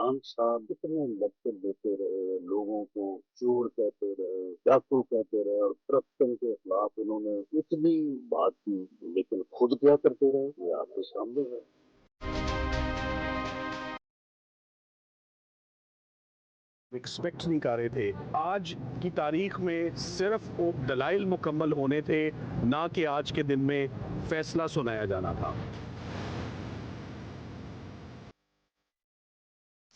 खान साहब कितने लेक्चर देते रहे, लोगों को चोर कहते रहे, डाकू कहते रहे और करप्शन के खिलाफ उन्होंने इतनी बात की, लेकिन खुद क्या करते रहे ये आपके सामने है। एक्सपेक्ट नहीं कर रहे थे। आज की तारीख में सिर्फ वो दलाइल मुकम्मल होने थे, ना कि आज के दिन में फैसला सुनाया जाना था।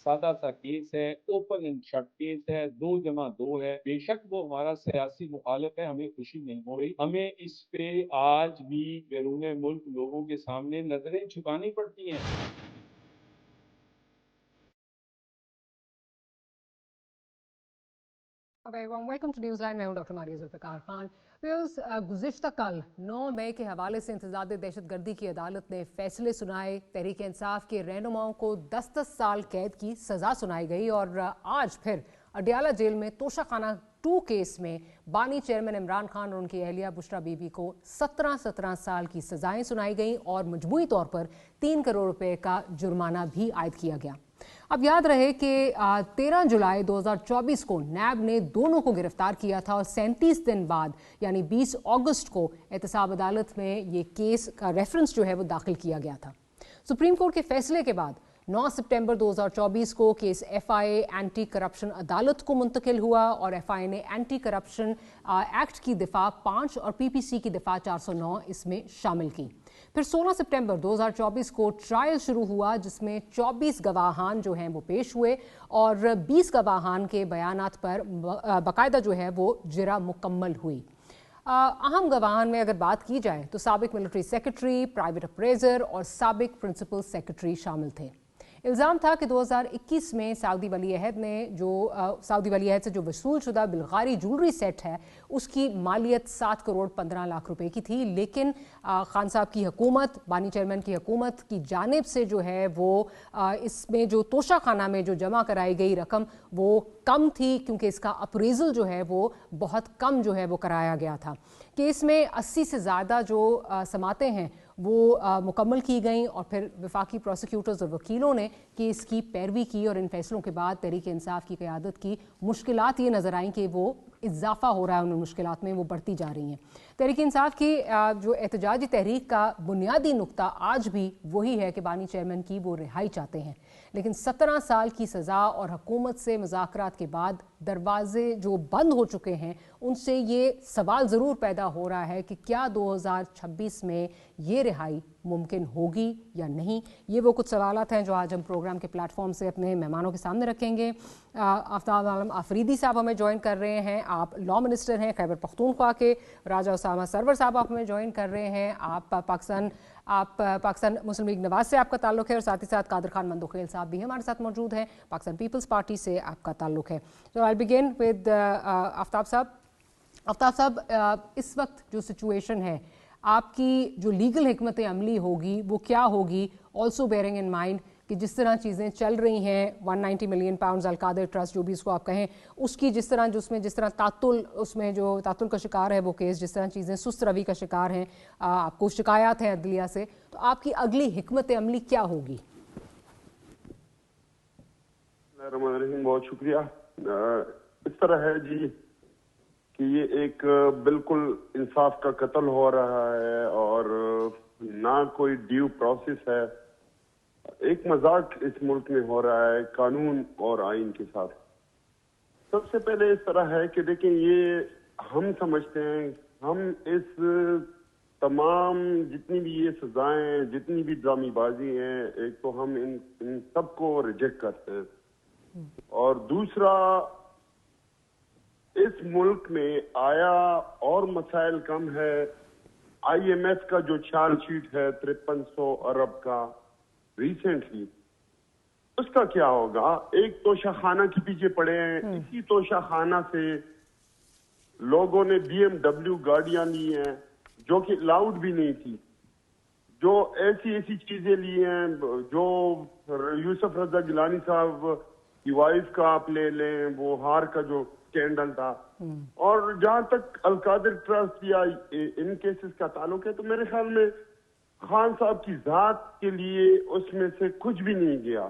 सादा सा केस है, ओपन एंड शट केस है, 2 जमा 2 है। बेशक वो हमारा सियासी मुखालिफ है, हमें खुशी नहीं हो रही। हमें इस पे आज भी बैरून मुल्क लोगों के सामने नजरें झुकानी पड़ती हैं। Welcome to newsline. मैं हूं डॉक्टर मारिया जुल्फ़िकार खान। गुज़िश्ता कल 9 मई के हवाले से इंतज़ाद दहशतगर्दी की अदालत ने फैसले सुनाए। तहरीक इंसाफ के रहनुमाओं को 10-10 साल कैद की सज़ा सुनाई गई और आज फिर अडियाला जेल में तोशाखाना 2 केस में बानी चेयरमैन इमरान खान और उनकी अहलिया बुशरा बीबी को 17-17 साल की सज़ाएं सुनाई गई और मजमूई तौर पर 3 करोड़ रुपए का जुर्माना भी आयद किया गया। अब याद रहे कि 13 जुलाई 2024 को नैब ने दोनों को गिरफ्तार किया था और 37 दिन बाद यानी 20 अगस्त को एहतसाब अदालत में ये केस का रेफरेंस जो है वो दाखिल किया गया था। सुप्रीम कोर्ट के फैसले के बाद 9 सितंबर 2024 को केस एफआईए एंटी करप्शन अदालत को मुंतकिल हुआ और एफआईए ने एंटी करप्शन एक्ट की दिफा 5 और पीपीसी की दिफा 409 इसमें शामिल की। फिर 16 सितंबर 2024 को ट्रायल शुरू हुआ जिसमें 24 गवाहान जो हैं वो पेश हुए और 20 गवाहान के बयानात पर बाकायदा जो है वो जिरा मुकम्मल हुई। अहम गवाहान में अगर बात की जाए तो साबिक मिलिट्री सेक्रेटरी, प्राइवेट अप्रेजर और साबिक प्रिंसिपल सेक्रेटरी शामिल थे। इल्ज़ाम था कि 2021 में सऊदी वली अहद ने सऊदी वली अहद से जो वसूल शुदा बिल्गारी ज्वेलरी सेट है उसकी मालियत 7 करोड़ 15 लाख रुपए की थी, लेकिन खान साहब की हुकूमत, बानी चेयरमैन की हुकूमत की जानिब से जो है वो इसमें जो तोशाखाना में जो जमा कराई गई रकम वो कम थी क्योंकि इसका अप्रेजल जो है वो बहुत कम जो है वो कराया गया था। केस में 80 से ज़्यादा जो समातें हैं वो मुकम्मल की गई और फिर वफाकी प्रोसिक्यूटर्स और वकीलों ने केस की पैरवी की और इन फैसलों के बाद तहरीक इंसाफ की क़यादत की मुश्किलात ये नज़र आई कि वो इजाफा हो रहा है, उन मुश्किलात में वो बढ़ती जा रही हैं। तहरीक इंसाफ की जो एहतजाजी तहरीक का बुनियादी नुक्ता आज भी वही है कि बानी चेयरमैन की वो रिहाई चाहते हैं, लेकिन 17 साल की सज़ा और हुकूमत से मुज़ाकरात के बाद दरवाजे जो बंद हो चुके हैं उनसे ये सवाल ज़रूर पैदा हो रहा है कि क्या 2026 में ये रिहाई मुमकिन होगी या नहीं। ये वो कुछ सवालात हैं जो आज हम प्रोग्राम के प्लेटफॉर्म से अपने मेहमानों के सामने रखेंगे। आफ्ताब आलम आफरीदी साहब हमें ज्वाइन कर रहे हैं, आप लॉ मिनिस्टर हैं खैबर पख्तूनख्वा के। राजा उसामा सरवर साहब आप हमें ज्वाइन कर रहे हैं, आप पाकिस्तान मुस्लिम लीग नवाज से आपका ताल्लुक है और साथ ही साथ कादर खान मंदोखेल साहब भी हमारे साथ मौजूद हैं, पाकिस्तान पीपल्स पार्टी से आपका ताल्लुक है। तो आई बिगिन विद आफ्ताब साहब। आफ्ताब साहब, इस वक्त जो सिचुएशन है आपकी जो लीगल हिकमत अमली होगी वो क्या होगी, ऑल्सो बेयरिंग इन माइंड कि जिस तरह चीज़ें चल रही हैं 190 मिलियन पाउंड्स अलकादर ट्रस्ट जो भी इसको आप कहें उसकी जिस तरह तातुल का शिकार है वो केस, जिस तरह चीज़ें सुस्त रवि का शिकार हैं, आपको शिकायत हैं अदलिया से, तो आपकी अगली हिकमत अमली क्या होगी? बहुत शुक्रिया। इस तरह है जी कि ये एक बिल्कुल इंसाफ का कत्ल हो रहा है और ना कोई ड्यू प्रोसेस है। एक मजाक इस मुल्क में हो रहा है कानून और आइन के साथ। सबसे पहले इस तरह है कि देखें, ये हम समझते हैं, हम इस तमाम जितनी भी ये सजाएं, जितनी भी ड्रामेबाजी हैं, एक तो हम इन सबको रिजेक्ट करते हैं और दूसरा इस मुल्क में आया और मसाइल कम है। आईएमएफ का जो चार्जशीट है 5300 अरब का रिसेंटली, उसका क्या होगा? एक तोशाखाना के पीछे पड़े हैं, इसी तोशाखाना से लोगों ने BMW गाड़ियां ली हैं जो कि अलाउड भी नहीं थी, जो ऐसी चीजें ली हैं जो यूसुफ रजा गिलानी साहब की वाइफ का आप ले लें, वो हार का जो स्कैंडल था। और जहां तक अलकादर ट्रस्ट या इन केसेस का ताल्लुक है तो मेरे ख्याल में खान साहब की जात के लिए उसमें से कुछ भी नहीं गया।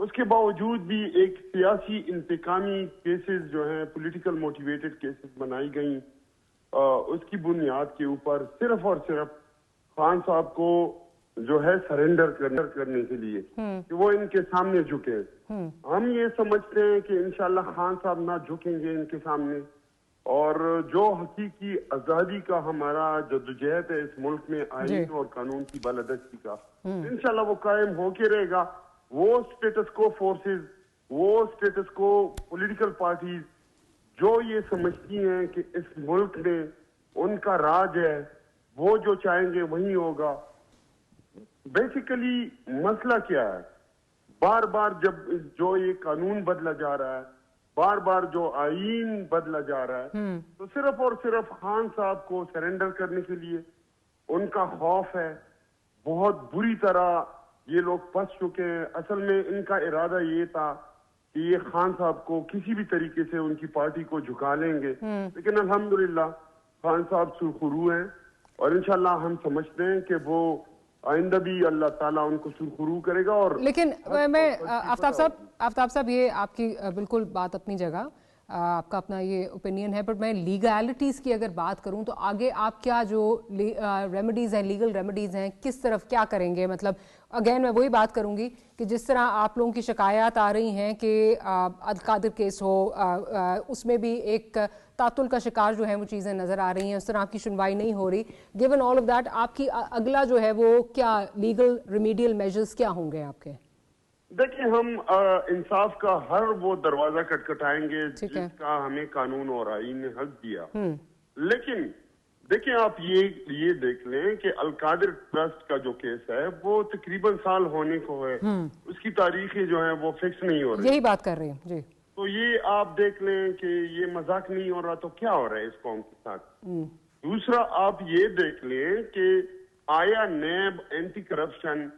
اس کے باوجود بھی ایک سیاسی انتقامی کیسز جو ہیں پولیٹیکل موٹیویٹڈ کیسز بنائی گئیں اس کی بنیاد کے اوپر صرف اور صرف خان صاحب کو جو ہے سرنڈر کرنے کے لیے کہ وہ ان کے سامنے جھکے. ہم یہ سمجھتے ہیں کہ انشاءاللہ خان صاحب نہ جھکیں گے ان کے سامنے, اور جو حقیقی آزادی کا ہمارا جدوجہد ہے اس ملک میں آئین اور قانون کی بالادستی کا, انشاءاللہ وہ قائم ہو کے رہے گا. وہ اسٹیٹس کو فورسز, وہ اسٹیٹس کو پولیٹیکل پارٹیز جو یہ سمجھتی ہیں کہ اس ملک میں ان کا راج ہے, وہ جو چاہیں گے وہی ہوگا. بیسیکلی مسئلہ کیا ہے, بار بار جب جو یہ قانون بدلا جا رہا ہے, بار بار جو آئین بدلا جا رہا ہے, تو صرف اور صرف خان صاحب کو سرنڈر کرنے کے لیے ان کا خوف ہے. بہت بری طرح یہ لوگ پھنس چکے ہیں. اصل میں ان کا ارادہ یہ تھا کہ یہ خان صاحب کو کسی بھی طریقے سے ان کی پارٹی کو جھکا لیں گے, لیکن الحمدللہ خان صاحب سرخرو ہیں, اور انشاءاللہ ہم سمجھتے ہیں کہ وہ آئندہ بھی اللہ تعالیٰ ان کو سرخرو کرے گا. اور لیکن میں آفتاب صاحب یہ آپ کی بالکل بات اپنی جگہ, آپ کا اپنا یہ اوپینین ہے, بٹ میں لیگیلٹیز کی اگر بات کروں تو آگے آپ کیا جو ریمیڈیز ہیں, لیگل ریمیڈیز ہیں, کس طرف کیا کریں گے؟ مطلب اگین میں وہی بات کروں گی کہ جس طرح آپ لوگوں کی شکایات آ رہی ہیں کہ القادر کیس ہو, اس میں بھی ایک تعطل کا شکار جو ہے وہ چیزیں نظر آ رہی ہیں, اس طرح آپ کی سنوائی نہیں ہو رہی. گیون آل آف دیٹ, آپ کی اگلا جو ہے وہ کیا لیگل ریمیڈیل میجرز کیا ہوں گے آپ کے؟ دیکھیں, ہم انصاف کا ہر وہ دروازہ کٹکھٹائیں گے جس کا ہمیں قانون اور آئین نے حق دیا. لیکن دیکھیں, آپ یہ دیکھ لیں کہ القادر ٹرسٹ کا جو کیس ہے وہ تقریباً سال ہونے کو ہے, اس کی تاریخیں جو ہیں وہ فکس نہیں ہو رہی. یہی بات کر رہے ہیں جی. تو یہ آپ دیکھ لیں کہ یہ مذاق نہیں ہو رہا, تو کیا ہو رہا ہے اس قوم کے ساتھ. دوسرا آپ یہ دیکھ لیں کہ آیا نیب اینٹی کرپشن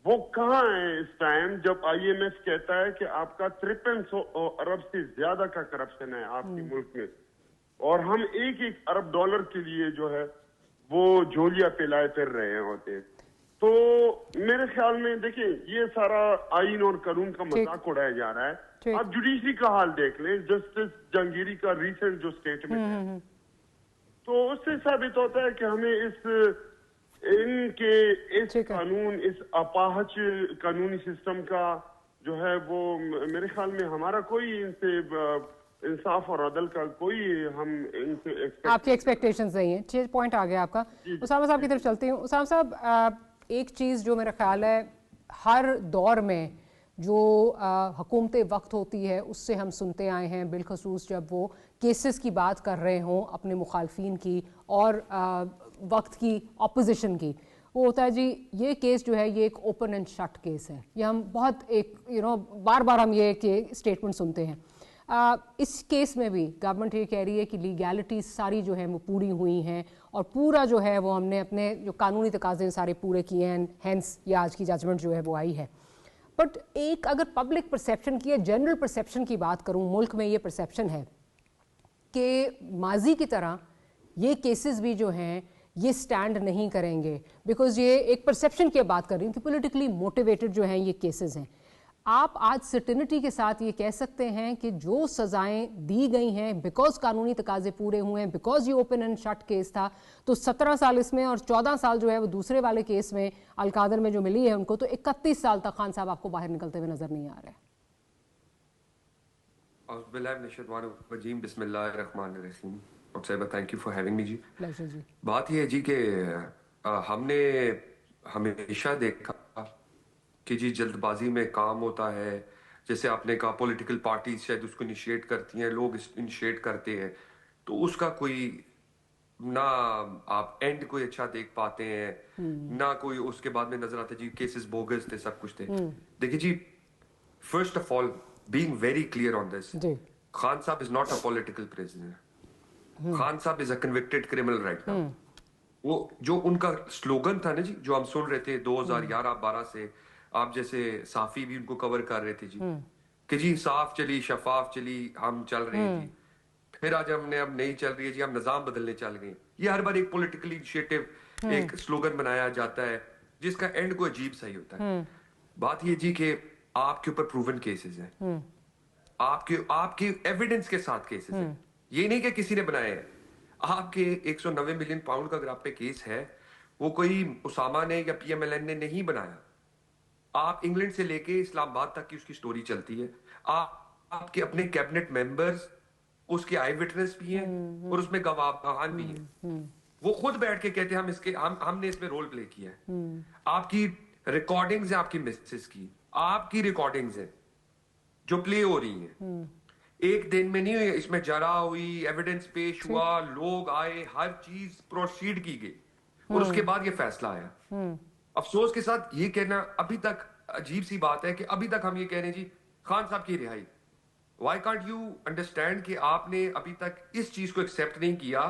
وہ کہاں ہے اس ٹائم, جب آئی ایم ایف کہتا ہے کہ آپ کا 5300 ارب سے زیادہ کا کرپشن ہے آپ کے ملک میں, اور ہم ایک ارب ڈالر کے لیے جو ہے وہ جھولیاں پلائے پھر رہے ہوتے. تو میرے خیال میں دیکھیں, یہ سارا آئین اور قانون کا مذاق اڑایا جا رہا ہے. آپ جوڈیشری کا حال دیکھ لیں, جسٹس جہانگیری کا ریسنٹ جو سٹیٹمنٹ ہے, تو اس سے ثابت ہوتا ہے کہ ہمیں ان کے اس قانون, اس اپاہج قانونی سسٹم کا جو ہے وہ میرے خیال میں ہمارا کوئی ان سے انصاف اور عدل کا کوئی ہم ان سے آپ کی ایکسپیکٹیشنز نہیں ہیں. 6 پوائنٹ آ گیا آپ کا. اسامہ صاحب کی طرف چلتی ہوں. اسامہ صاحب, ایک چیز جو میرا خیال ہے ہر دور میں جو حکومت وقت ہوتی ہے اس سے ہم سنتے آئے ہیں, بالخصوص جب وہ کیسز کی بات کر رہے ہوں اپنے مخالفین کی اور وقت کی اپوزیشن کی, وہ ہوتا ہے جی یہ کیس جو ہے یہ ایک اوپن اینڈ شٹ کیس ہے. یہ ہم بہت بار بار ہم یہ کہ اسٹیٹمنٹ سنتے ہیں. اس کیس میں بھی گورنمنٹ یہ کہہ رہی ہے کہ لیگیلٹیز ساری جو ہیں وہ پوری ہوئی ہیں, اور پورا جو ہے وہ ہم نے اپنے جو قانونی تقاضے سارے پورے کیے ہیں, ہینس یہ آج کی ججمنٹ جو ہے وہ آئی ہے. بٹ ایک اگر پبلک پرسیپشن کی یا جنرل پرسیپشن کی بات کروں, ملک میں یہ پرسیپشن ہے کہ ماضی کی طرح یہ کیسز بھی جو ہیں یہ سٹینڈ نہیں کریں گے, بیکاز یہ ایک پرسیپشن کی بات کر رہی ہوں کہ پولیٹیکلی موٹیویٹڈ جو ہیں یہ کیسز ہیں. آپ آج سرٹینٹی کے ساتھ یہ کہہ سکتے ہیں کہ جو سزائیں دی گئی ہیں بیکاز قانونی تقاضے پورے ہوئے ہیں, بیکاز یہ اوپن اینڈ شٹ کیس تھا, تو 17 سال اس میں اور 14 سال جو ہے وہ دوسرے والے کیس میں القادر میں جو ملی ہے ان کو, تو 31 سال تک خان صاحب آپ کو باہر نکلتے ہوئے نظر نہیں آ رہے. اعوذ باللہ من الشیطان الرجیم, بسم اللہ الرحمن الرحیم. Thank you for having me جی. بات یہ ہے جی کہ ہم نے ہمیشہ دیکھا کہ جی جلد بازی میں کام ہوتا ہے. جیسے آپ نے کہا پولیٹیکل پارٹیز شاید اس کو انیشیٹ کرتی ہیں, لوگ انیشیٹ کرتے ہیں, تو اس کا کوئی نہ آپ اینڈ کوئی اچھا دیکھ پاتے ہیں, نہ کوئی اس کے بعد میں نظر آتا ہے جی کیسز بوگس تھے, سب کچھ تھے. دیکھیں جی, first of all being very clear on this, Khan Sahib is not a political prisoner. Khan Sahib is a convicted criminal right now. وہ جو ان کا سلوگن تھا نا جی, جو ہم سن رہے تھے 2011-12 سے, آپ جیسے صحافی بھی ان کو کور کر رہے تھے جی, کہ جی صاف چلی, شفاف چلی, ہم چل رہے ہیں جی, پھر آج ہم نے اب نہیں چل رہی ہے جی, ہم نظام بدلنے چل گئے. یہ ہر بار ایک پولیٹیکلی انیشیٹو ایک سلوگن بنایا جاتا ہے جس کا اینڈ کو عجیب سا ہی ہوتا ہے. بات یہ جی کہ आपके ऊपर प्रूवन केसेस हैं, आपके एविडेंस के साथ केसेस हैं, ये नहीं कि किसी ने बनाए हैं। आपके 190 मिलियन पाउंड का अगर आप पे केस है, वो कोई उसामा ने या PMLN ने नहीं बनाया। आप इंग्लैंड से लेके इस्लामाबाद तक की उसकी स्टोरी चलती है। आपके अपने कैबिनेट मेंबर्स उसके आई विटनेस भी हैं और उसमें गवाह भी हैं। वो खुद बैठ के कहते हैं हमने इसमें रोल प्ले किया है। आपकी रिकॉर्डिंग्स हैं, आपकी मिसेस की, आपकी रिकॉर्डिंग्स हैं जो प्ले हो रही हैं। एक दिन में नहीं हुई, इसमें जरा हुई, एविडेंस पेश हुआ, लोग आए, हर चीज प्रोसीड की गई और उसके बाद ये फैसला आया। अफसोस के साथ ये कहना अभी तक अजीब सी बात है कि अभी तक हम ये कह रहे हैं जी खान साहब की रिहाई। वाई कांट यू अंडरस्टैंड कि आपने अभी तक इस चीज को एक्सेप्ट नहीं किया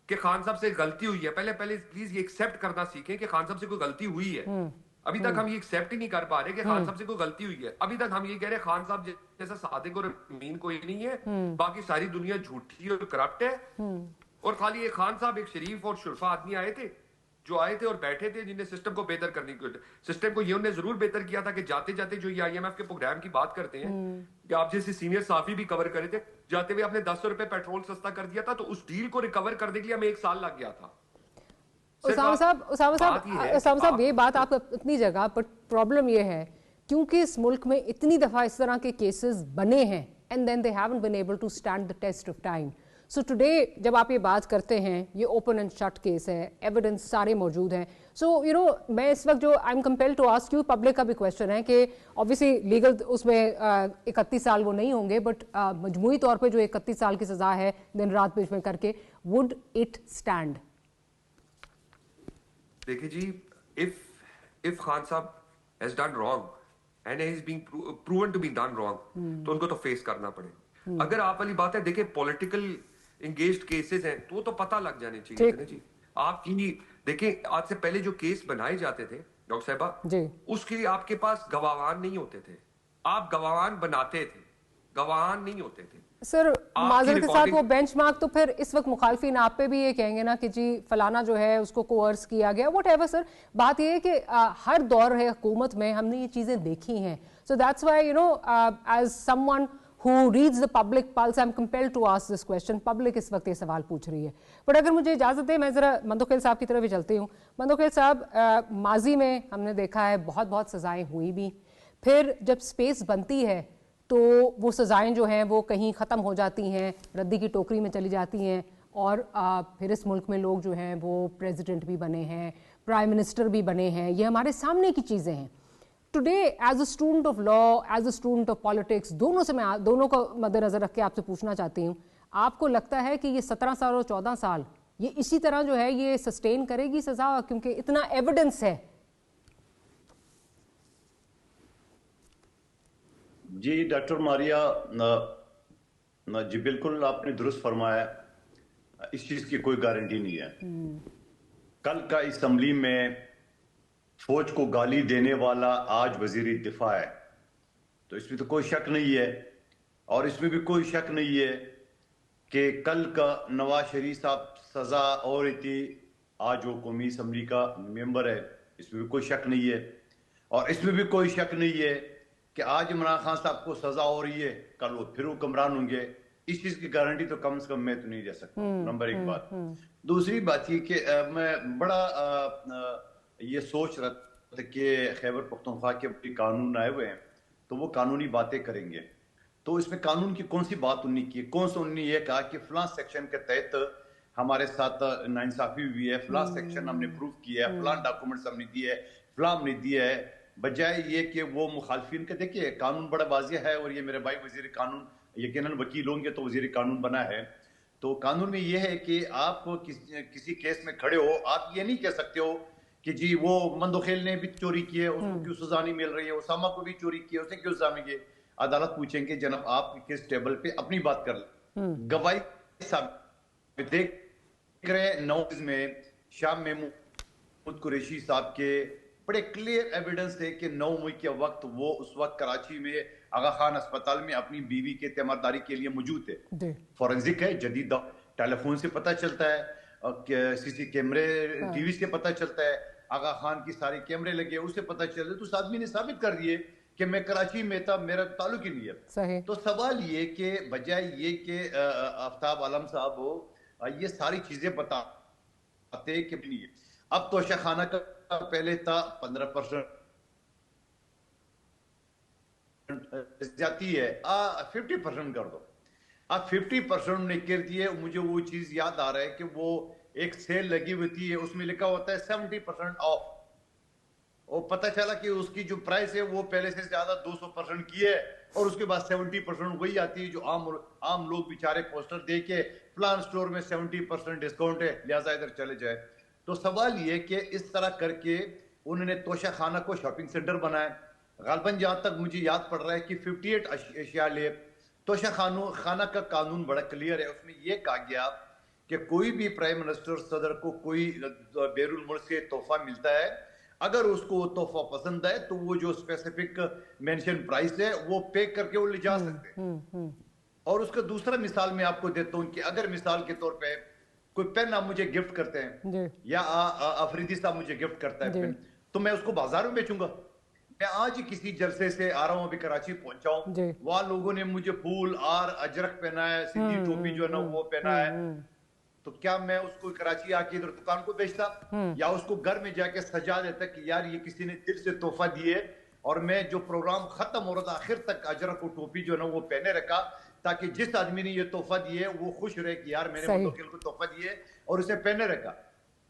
कि खान साहब से गलती हुई है। पहले प्लीज ये एक्सेप्ट करना सीखें कि खान साहब से कोई गलती हुई है। अभी तक हम ये एक्सेप्ट ही नहीं कर पा रहे कि खान साहब से कोई गलती हुई है। अभी तक हम ये कह रहे हैं खान साहब जैसा सादिक और अमीन कोई नहीं है, बाकी सारी दुनिया झूठी और करप्ट है। और खाली एक खान साहब, एक शरीफ और शुरफा आदमी आए थे जो आए थे और बैठे थे, जिन्हें सिस्टम को बेहतर करने की, सिस्टम को ये उन्हें जरूर बेहतर किया था कि जाते जाते जो ये IMF के प्रोग्राम की बात करते हैं कि आप जैसे सीनियर साफी भी कवर करे थे, जाते हुए आपने 10 रुपए पेट्रोल सस्ता कर दिया था, तो उस डील को रिकवर करने के लिए हमें 1 साल लग गया था। उसामा साहब ये बात आप अपनी जगह, पर प्रॉब्लम ये है क्योंकि इस मुल्क में इतनी दफा इस तरह के केसेस बने हैं and then they haven't been able to stand the test of time. So today जब आप ये बात करते हैं, ये ओपन एंड शट केस है, एविडेंस सारे मौजूद हैं। सो यू नो मैं इस वक्त जो I am compelled to ask you, public का भी क्वेश्चन है कि ऑब्वियसली लीगल उसमें 31 साल वो नहीं होंगे, बट मजमूई तौर पे जो 31 साल की सजा है दिन रात बीच में करके, वुड इट स्टैंड? देखिए जी, if खान साहब has done wrong and he is being proven to be done wrong, तो उनको तो फेस करना पड़ेगा। अगर आप वाली बात है, देखिए पॉलिटिकल एंगेज्ड केसेस हैं तो पता लग जाने चाहिए ना जी। आपकी देखिए आज से पहले जो केस बनाए जाते थे डॉक्टर साहबा, उसके लिए आपके पास गवाहान नहीं होते थे, आप गवाहान बनाते थे, गवाहान नहीं होते थे। सर माजरत के साथ वो बेंचमार्क तो फिर इस वक्त मुखालफिन आप पे भी ये कहेंगे ना कि जी फलाना जो है उसको कोर्स किया गया, वट एवर। सर बात ये है कि हर दौर है हुकूमत में हमने ये चीज़ें देखी हैं। So that's why you know as someone who reads the public pulse, I'm compelled to ask this question. Public इस वक्त ये सवाल पूछ रही है। बट अगर मुझे इजाज़त है, मैं ज़रा मंदोखेल साहब की तरफ भी चलती हूँ। मंदोखेल साहब, माजी में हमने देखा है बहुत बहुत सज़ाएँ हुई भी, फिर जब स्पेस बनती है तो वो सज़ाएँ जो हैं वो कहीं ख़त्म हो जाती हैं, रद्दी की टोकरी में चली जाती हैं, और फिर इस मुल्क में लोग जो हैं वो प्रेसिडेंट भी बने हैं, प्राइम मिनिस्टर भी बने हैं। ये हमारे सामने की चीज़ें हैं। Today as a student of law, as a student of politics, दोनों को मद्देनजर रख के आपसे पूछना चाहती हूँ, आपको लगता है कि ये 17 साल और 14 साल ये इसी तरह जो है ये सस्टेन करेगी सजा, क्योंकि इतना एविडेंस है? जी डॉक्टर मारिया, जी बिल्कुल आपने दुरुस्त फरमाया, इस चीज की कोई गारंटी नहीं है। कल का असेंबली में फौज को गाली देने वाला आज वजीर दिफा है, तो इसमें तो कोई शक नहीं है। और इसमें भी कोई शक नहीं है कि कल का नवाज शरीफ साहब सजा और थी, आज वो कौमी असेंबली का मेंबर है, इसमें भी कोई शक नहीं है। और इसमें भी कोई शक नहीं है कि आज इमरान खान साहब को सजा हो रही है, कल वो फिर हुक्मरान होंगे। इस चीज की गारंटी तो कम से कम मैं तो नहीं दे सकता। नंबर एक बात। दूसरी बात ये कि मैं बड़ा ये सोच रहा था कि खैबर पख्तूनख्वा के कानून आए हुए हैं तो वो कानूनी बातें करेंगे, तो इसमें कानून की कौन सी बात उन्होंने की? कौन सा उन्होंने ये कहा कि फलां सेक्शन के तहत हमारे साथ नाइंसाफी हुई है, फलां सेक्शन हमने प्रूव किया है, फलां डॉक्यूमेंट्स हमने दिए है, फलां हमने दिया है, बजाय ये कि वो मुखालफिन के देखिए कानून बड़ा वाज़ेह है। और ये मेरे भाई वजीर कानून यकीनन वकील होंगे तो वजीर कानून बना है, तो कानून में ये है कि आप किसी केस में खड़े हो, आप ये नहीं कह सकते हो कि जी वो मंदोखेल ने भी चोरी की है, उसको क्यों सजा नहीं मिल रही है, उसामा को भी चोरी की है, उसने क्यों सजा मिली है। अदालत पूछेंगे जनाब आप किस टेबल पे अपनी बात कर लें, गवाही साहब देख रहे 9 में शाम में महमूद कुरैशी साहब के बड़े क्लियर एविडेंस थे कि 9 मई के वक्त वो उस वक्त कराची में आगा खान अस्पताल में अपनी बीवी के तीमारदारी के लिए मौजूद थे। फॉरेंसिक है, जदीद टेलीफोन से पता चलता है, सीसी कैमरे टीवी से पता चलता है, आगा खान की सारे कैमरे लगे उससे पता चलता है। तो उस आदमी ने साबित कर दिए کہ میں کراچی میں تھا, میرا تعلق ہی نہیں ہے. صحیح. تو سوال یہ کہ بجائے یہ کہ آفتاب عالم صاحب ہو یہ ساری چیزیں بتاتے کہ نہیں ہے. اب توشہ خانہ کا پہلے تھا 15% جاتی ہے, 50% کر دو. اب 50% نے کر دیے. مجھے وہ چیز یاد آ رہا ہے کہ وہ ایک سیل لگی ہوئی تھی, اس میں لکھا ہوتا ہے 70% آف. اور پتہ چلا کہ اس کی جو پرائس ہے وہ پہلے سے زیادہ 200% کی ہے, اور اس کے بعد 70% وہی آتی ہے جو عام لوگ بیچارے پوسٹر دے کے فلان سٹور میں 70% ڈسکاؤنٹ ہے لہٰذا ادھر چلے جائے. تو سوال یہ کہ اس طرح کر کے انہوں نے توشہ خانہ کو شاپنگ سینٹر بنایا. غالباً جہاں تک مجھے یاد پڑ رہا ہے کہ 58 اشیاء لے. توشہ خانہ کا قانون بڑا کلیئر ہے, اس میں یہ کہا گیا کہ کوئی بھی پرائم منسٹر صدر کو کوئی بیرون ملک سے تحفہ ملتا ہے, اگر اس کو وہ تحفہ پسند ہے تو وہ جو اسپیسیفک مینشن پرائس ہے وہ پے کر کے وہ لے جا سکتے ہیں. اور اس کا دوسرا مثال میں آپ کو دیتا ہوں کہ اگر مثال کے طور پہ کوئی پین آپ مجھے گفٹ کرتے ہیں یا افریدی صاحب مجھے گفٹ کرتا ہے پین, تو میں اس کو بازار میں بیچوں گا. میں آج کسی جلسے سے آ رہا ہوں, ابھی کراچی پہنچا ہوں, وہاں لوگوں نے مجھے پھول اور اجرک پہنا ہے, سندھی ٹوپی جو ہے نا وہ پہنا ہے, تو کیا میں اس کو کراچی آ کے ادھر دکان کو بیچتا یا اس کو گھر میں جا کے سجا دیتا کہ یار یہ کسی نے دل سے تحفہ دیے, اور میں جو پروگرام ختم ہو رہا تھا آخر تک اجرک و ٹوپی جو ہے نا وہ پہنے رکھا تاکہ جس آدمی نے یہ تحفہ دیے وہ خوش رہے کہ یار میں نے متوکل کو تحفہ دیے اور اسے پہنے رکھا.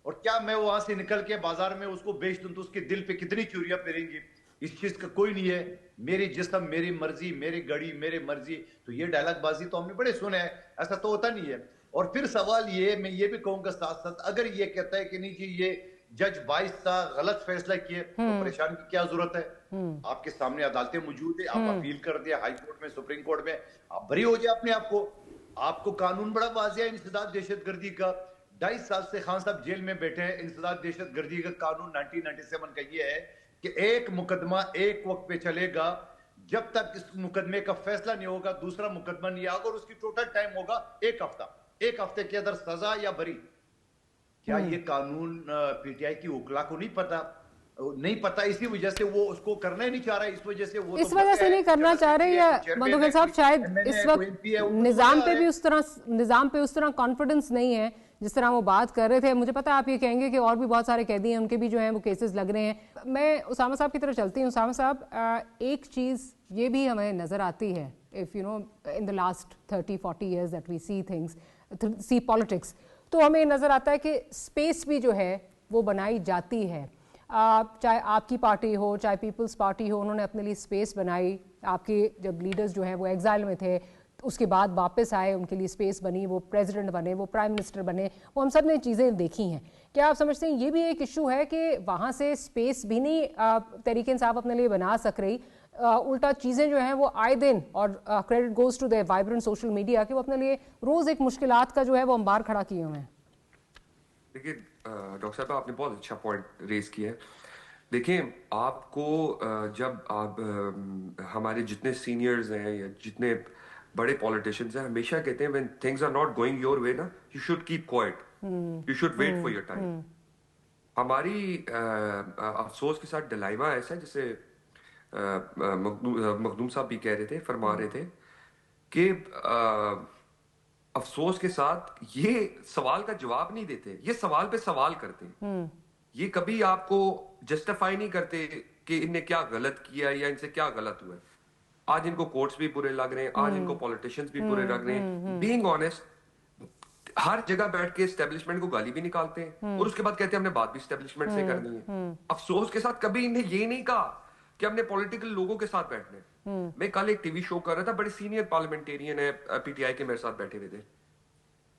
اور کیا میں وہاں سے نکل کے بازار میں اس کو بیچ دوں تو اس کے دل پہ کتنی چوریاں پھریں گی؟ اس چیز کا کوئی نہیں ہے. میری جسم میری مرضی, میری گھڑی میری مرضی. تو یہ ڈائلاگ بازی تو ہم نے بڑے سنے ہیں, ایسا تو ہوتا نہیں ہے. اور پھر سوال یہ, میں یہ بھی کہوں گا ساتھ ساتھ, اگر یہ کہتا ہے کہ نہیں جی یہ جج 22 تھا غلط فیصلہ کیے, تو پریشان کی کیا ضرورت ہے؟ آپ کے سامنے عدالتیں موجود ہیں, آپ اپیل کر دیں ہائی کورٹ میں, سپریم کورٹ میں, آپ بری ہو جائے اپنے آپ کو. آپ کو قانون بڑا واضح ہے انسداد دہشت گردی کا. 2.5 سال سے خان صاحب جیل میں بیٹھے ہیں. انسداد دہشت گردی کا قانون 1997 کا یہ ہے کہ ایک مقدمہ ایک وقت پہ چلے گا, جب تک اس مقدمے کا فیصلہ نہیں ہوگا دوسرا مقدمہ نہیں آگا, اور اس کی ٹوٹل ٹائم ہوگا 1 ہفتہ. 1 ہفتے کے اندر سزا یا بری. کیا یہ قانون پی ٹی آئی کی وکلا کو نہیں پتا؟ نہیں پتا, اسی وجہ سے وہ اس کو کرنا ہی نہیں چاہ رہا. اس وجہ سے وہ نہیں کرنا چاہ رہے, یا مدوکل صاحب شاید اس وقت نظام پہ اس طرح کانفیڈنس نہیں ہے جس طرح وہ بات کر رہے تھے. مجھے پتا آپ یہ کہیں گے کہ اور بھی بہت سارے قیدی ہیں, ان کے بھی جو ہیں وہ کیسز لگ رہے ہیں. میں اسامہ صاحب کی طرف چلتی ہوں. اسامہ صاحب, ایک چیز یہ بھی ہمیں نظر آتی ہے, if you know in the last 30-40 years that we see politics, تو ہمیں نظر آتا ہے کہ اسپیس بھی جو ہے وہ بنائی جاتی ہے. چاہے آپ کی پارٹی ہو چاہے پیپلز پارٹی ہو, انہوں نے اپنے لیے اسپیس بنائی. آپ کے جب لیڈرز جو ہیں وہ ایگزائل میں تھے, اس کے بعد واپس آئے, ان کے لیے اسپیس بنی, وہ پریزیڈنٹ بنے, وہ پرائم منسٹر بنے, وہ ہم سب نے چیزیں دیکھی ہیں. کیا آپ سمجھتے ہیں یہ بھی ایک ایشو ہے کہ وہاں سے اسپیس بھی نہیں تحریک انصاف اپنے لیے بنا سک رہی, الٹا چیزیں جو ہیں وہ آئے دن, اور credit goes to the vibrant social media کہ وہ اپنے لیے روز ایک مشکلات کا جو ہے وہ انبار کھڑا کیے ہوئے ہیں؟ دیکھیے ڈاکٹر صاحب آپ نے بہت اچھا پوائنٹ ریز کیا ہے. دیکھیں آپ کو جب آپ ہمارے جتنے سینئرز ہیں یا جتنے بڑے پولیٹیشینز ہیں ہمیشہ کہتے ہیں when things are not going your way نا you should keep quiet, you should wait for your time. ہماری افسوس کے ساتھ ڈلائما ایسا ہے جسے مخدوم صاحب بھی کہہ رہے تھے, فرما رہے تھے کہ افسوس کے ساتھ یہ سوال کا جواب نہیں دیتے, یہ سوال پہ سوال کرتے ہیں. یہ کبھی آپ کو جسٹیفائی نہیں کرتے کہ ان نے کیا غلط کیا یا ان سے کیا غلط ہوا ہے. آج ان کو کورٹس بھی برے لگ رہے ہیں, آج ان کو پولیٹیشنز بھی برے لگ رہے ہیں. بینگ آنیسٹ, ہر جگہ بیٹھ کے اسٹیبلشمنٹ کو گالی بھی نکالتے ہیں اور اس کے بعد کہتے ہیں ہم نے بات بھی اسٹیبلشمنٹ سے کرنی ہے. افسوس کے ساتھ کبھی انہیں یہ نہیں کہا کہ ہم نے پولیٹیکل لوگوں کے ساتھ بیٹھنے. میں کل ایک ٹی وی شو کر رہا تھا, بڑے سینئر پارلیمنٹیرین ہے پی ٹی آئی کے, میرے ساتھ بیٹھے ہوئے تھے.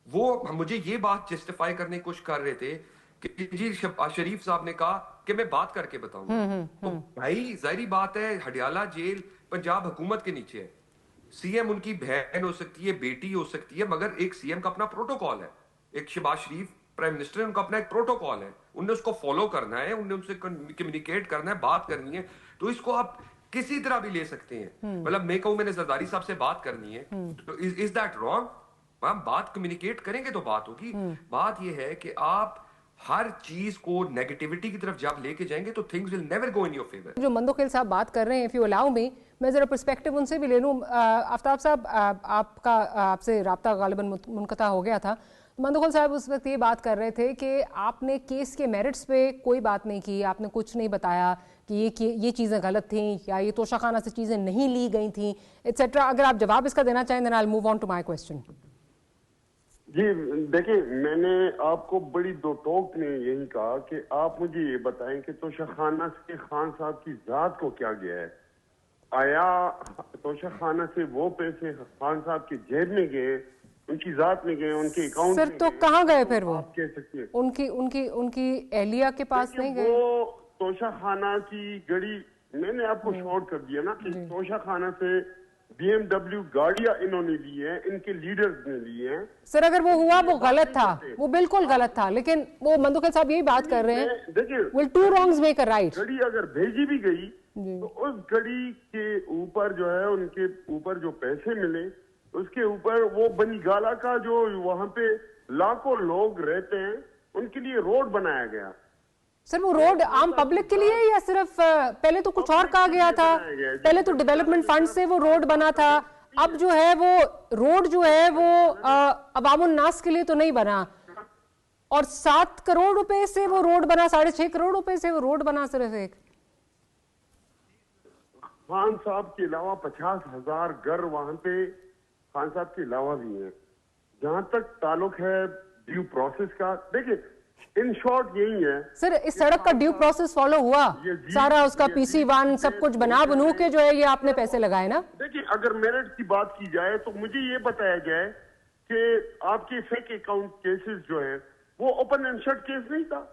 وہ مجھے یہ بات جسٹیفائی کرنے کی کوشش کر رہے تھے کہ جی شریف صاحب نے کہا کہ میں بات کر کے بتاؤں گا. تو بھائی ظاہری بات ہے ہڈیالہ جیل پنجاب حکومت کے نیچے ہے. سی ایم ان کی بہن ہو سکتی ہے, بیٹی ہو سکتی ہے, مگر ایک سی ایم کا اپنا پروٹوکال ہے. ایک شہباز شریف پرائم منسٹر ہے, ان کا اپنا ایک پروٹوکال ہے, انہیں اس کو فالو کرنا ہے, انہیں ان سے کمیونیکیٹ کرنا ہے, بات کرنی ہے. تو اس کو آپ کسی طرح بھی لے سکتے ہیں. مطلب میں کہوں میں نے زرداری صاحب سے بات کرنی ہے, از دیٹ رانگ؟ ہم بات کمیونیکیٹ کریں گے تو بات ہوگی. بات یہ ہے کہ آپ ہر چیز کو نیگیٹیوٹی کی طرف جب لے کے جائیں گے تو things will never go in your favor. جو مندوخیل صاحب بات کر رہے ہیں if you allow me میں ذرا پرسپیکٹیو ان سے بھی لے لوں. آفتاب صاحب آپ سے رابطہ غالباً منقطع ہو گیا تھا. مندوخیل صاحب اس وقت یہ بات کر رہے تھے کہ آپ نے کیس کے میرٹس پہ کوئی بات نہیں کی, آپ نے کچھ نہیں بتایا کہ یہ چیزیں غلط تھیں یا یہ توشہ خانہ سے چیزیں نہیں لی گئی تھیں ایٹسیٹرا. اگر آپ جواب اس کا دینا چاہیں then I'll move on to my question. جی دیکھیں, میں نے آپ کو بڑی دو ٹوک میں یہی کہا کہ آپ مجھے یہ بتائیں کہ توشہ خانہ سے خان صاحب کی ذات کو کیا گیا ہے. آیا توشہ خانہ سے وہ پیسے خان صاحب کی جیب میں گئے, ان کی ذات میں گئے, ان کے اکاؤنٹ میں گئے؟ سر تو کہاں گئے پھر وہ؟ آپ کہہ سکتے ہیں ان کی اہلیہ کے پاس نہیں گئے. وہ توشہ خانہ کی گڑی میں نے آپ کو شارٹ کر دیا نا کہ توشہ خانہ سے BMW گاڑیاں انہوں نے لی ہیں, ان کے لیڈرز نے لی ہیں. سر اگر وہ ہوا وہ غلط تھا, وہ بالکل غلط تھا, لیکن وہ مندوخیل صاحب یہی بات کر رہے ہیں دیکھیں will two wrongs make a right. گڑی اگر بھیجی بھی گئی تو اس گڑی کے اوپر جو ہے ان کے اوپر جو پیسے ملے اس کے اوپر وہ بنی گالا کا جو وہاں پہ لاکھوں لوگ رہتے ہیں ان کے لیے روڈ بنایا گیا. سر وہ روڈ عام پبلک کے لیے یا صرف پہلے تو کچھ اور کہا گیا تھا, پہلے تو ڈیولپمنٹ فنڈ سے وہ روڈ بنا تھا, اب جو ہے وہ روڈ جو ہے وہ عوام الناس کے لیے تو نہیں بنا, اور 7 کروڑ روپے سے وہ روڈ بنا, 6.5 کروڑ روپے سے وہ روڈ بنا صرف ایک. خان صاحب کے علاوہ 50,000 گھر وہاں پہ خان صاحب کے علاوہ بھی ہیں. جہاں تک تعلق ہے ڈیو پروسیس کا, دیکھیں ان شارٹ یہی ہے سر اس سڑک کا ڈیو پروسیس فالو ہوا, سارا اس کا PC1 سب کچھ بنا بنو کے جو ہے یہ آپ نے پیسے لگائے نا. دیکھیں اگر میرٹ کی بات کی جائے تو مجھے یہ بتایا جائے کہ آپ کے فیک اکاؤنٹ کیسز جو ہیں وہ اوپن اینڈ شٹ کیس نہیں تھا.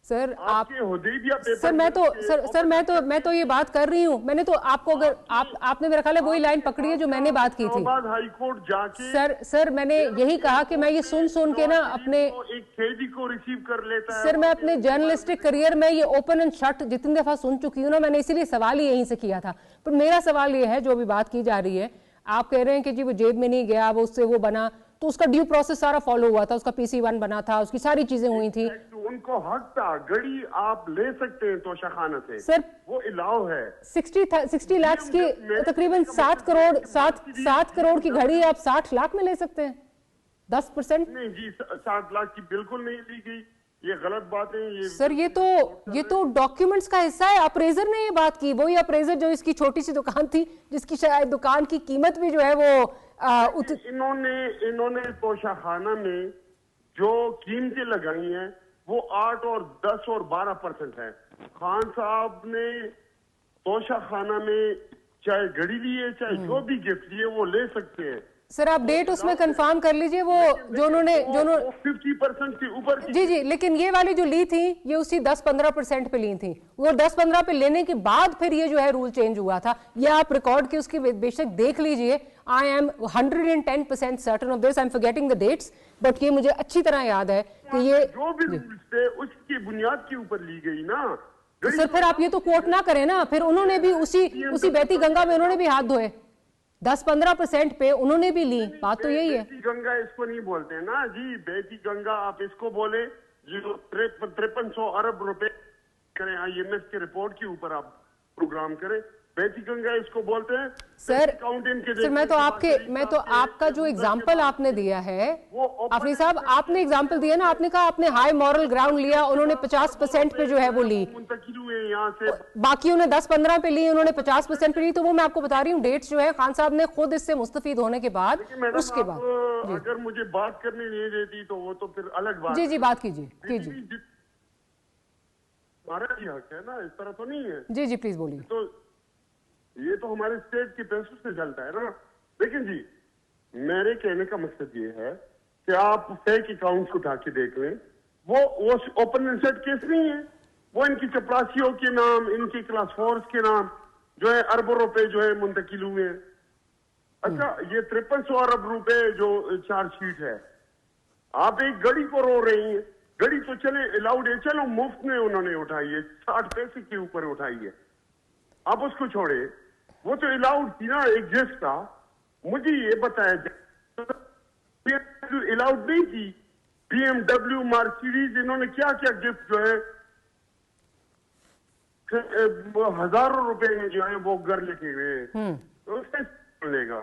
سر آپ کے حدیبیہ سر میں تو یہ بات کر رہی ہوں, میں نے تو آپ کو اگر آپ نے میرا خیال ہے وہی لائن پکڑی ہے جو میں نے بات کی تھی. ہائی کورٹ جا کے سر میں نے یہی کہا کہ میں یہ سن کے نا اپنے ایک قیدی کو ریسیو کر لیتا ہے. سر میں اپنے جرنلسٹک کریئر میں یہ اوپن اینڈ شٹ جتنی دفعہ سن چکی ہوں نا, میں نے اسی لیے سوال ہی یہیں سے کیا تھا. پر میرا سوال یہ ہے جو ابھی بات کی جا رہی ہے, آپ کہہ رہے ہیں کہ جی وہ جیب میں نہیں گیا, وہ اس سے وہ بنا, تو اس کا ڈیو پروسیس سارا فالو ہوا تھا, اس کا PC1 بنا تھا, اس کی ساری چیزیں ہوئی تھی. ان کو حق تھا, گڑی آپ لے سکتے ہیں توشہ خانہ سے, سر وہ الاؤ ہے. 60 لاکھ کی تقریباً 7 کروڑ کی گھڑی آپ 60 لاکھ میں لے سکتے ہیں, 10%. نہیں جی 7 لاکھ کی بالکل نہیں لی گئی, یہ غلط بات ہے. سر یہ تو ڈاکیومنٹس کا حصہ ہے, اپریزر نے یہ بات کی, وہی اپریزر جو اس کی چھوٹی سی دکان تھی جس کی شاید دکان کی قیمت بھی جو ہے وہ انہوں نے توشہ خانہ میں جو قیمتیں لگائی ہیں وہ 8 اور 10 اور 12% ہے. خان صاحب نے توشہ خانہ میں چاہے گھڑی لیے چاہے جو بھی گفٹ لیے وہ لے سکتے ہیں. سر آپ ڈیٹ اس میں کنفرم کر لیجئے, وہ جو انہوں نے 50% کے اوپر جی لیکن یہ والی جو لی تھی یہ اسی 10-15% پہ لی تھی, وہ 10-15 پہ لینے کے بعد پھر یہ جو ہے رول چینج ہوا تھا. یہ آپ ریکارڈ کی اس کی بے شک دیکھ لیجئے. I am 110% certain of this. I'm forgetting the dates, but یہ مجھے اچھی طرح یاد ہے کہ یہ جو بھی رولز تھے اس کی بنیاد کے اوپر لی گئی نا. سر پھر آپ یہ تو کوٹ نہ کریں نا, پھر انہوں نے بھی اسی بیتی گنگا میں انہوں نے بھی ہاتھ دھوئے, 10-15% پہ انہوں نے بھی لی. بات تو یہی ہے. بیتی گنگا اس کو نہیں بولتے نا جی, بیتی گنگا آپ اس کو بولے جو 5300 ارب روپے کریں IMF کے رپورٹ کے اوپر آپ پروگرام کریں, بیتی گنگا اس کو بولتے ہیں. سر میں تو آپ کا جو اگزامپل آپ نے دیا ہے آفری صاحب, آپ نے اگزامپل دیا نا, آپ نے کہا آپ نے ہائی مورل گراؤنڈ لیا, انہوں نے 50% پہ جو ہے وہ لی, منتقل ہوئے یہاں سے, باقیوں نے 10-15 پہ لی, انہوں نے 50% پہ لی. تو وہ میں آپ کو بتا رہی ہوں ڈیٹس جو ہے خان صاحب نے خود اس سے مستفید ہونے کے بعد اس کے بعد اگر مجھے بات کرنے نہیں دیتی تو وہ تو پھر الگ بات. جی بات کیجیے. ہمارا بھی حق ہے نا, اس طرح تو نہیں ہے. جی پلیز بولیے. تو یہ تو ہمارے اسٹیٹ کے پیسوں سے چلتا ہے نا. لیکن جی میرے کہنے کا مقصد یہ ہے کہ آپ فیک اکاؤنٹس اٹھا کے دیکھ لیں, وہ اوپن اینڈ شٹ کیس نہیں ہے, وہ ان کی چپراسیوں کے نام, ان کی کلاس فورس کے نام جو ہے اربوں روپے جو ہے منتقل ہوئے ہیں. اچھا یہ 5300 ارب روپے جو چارج شیٹ ہے, آپ ایک گڑی کو رو رہی ہیں, گڑی تو چلے الاؤڈ ہے, چلو مفت میں انہوں نے اٹھائی ہے, 60 پیسے کے اوپر اٹھائی ہے, آپ اس کو چھوڑے, وہ تو الاؤڈ تھی نا, ایک گیسٹ تھا. مجھے یہ بتایا جائے الاؤڈ نہیں تھی BMW, मर्सिडीज, इन्होंने क्या क्या गिफ्ट जो है हजारों रुपए में जो है वो घर लेके गए, तो उससे मिलेगा।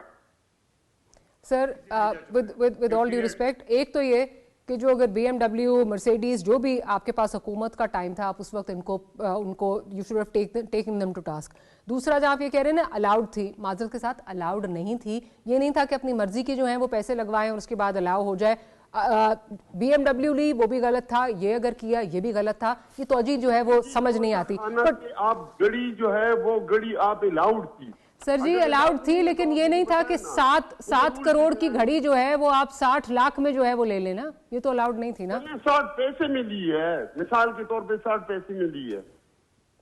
Sir with all due respect, एक तो ये कि जो अगर BMW, मर्सिडीज जो भी आपके पास हुकूमत का टाइम था, आप उस वक्त उनको you should have taken them to task. दूसरा जो आप ये कह रहे हैं ना अलाउड थी, माजरत के साथ अलाउड नहीं थी। ये नहीं था कि अपनी मर्जी की जो है वो पैसे लगवाएं और उसके बाद अलाउ हो जाए। BMW ली वो भी गलत था, ये अगर किया ये भी गलत था। ये तोजी जो है वो समझ नहीं आती। आप गड़ी जो है वो गड़ी आप अलाउड थी सर जी, अलाउड थी, लेकिन ये नहीं था कि 7 करोड़ की घड़ी जो है वो आप 60 लाख में जो है वो ले लेना, ये तो अलाउड नहीं थी ना। 60 पैसे में ली है, मिसाल के तौर पे 60 पैसे में ली है,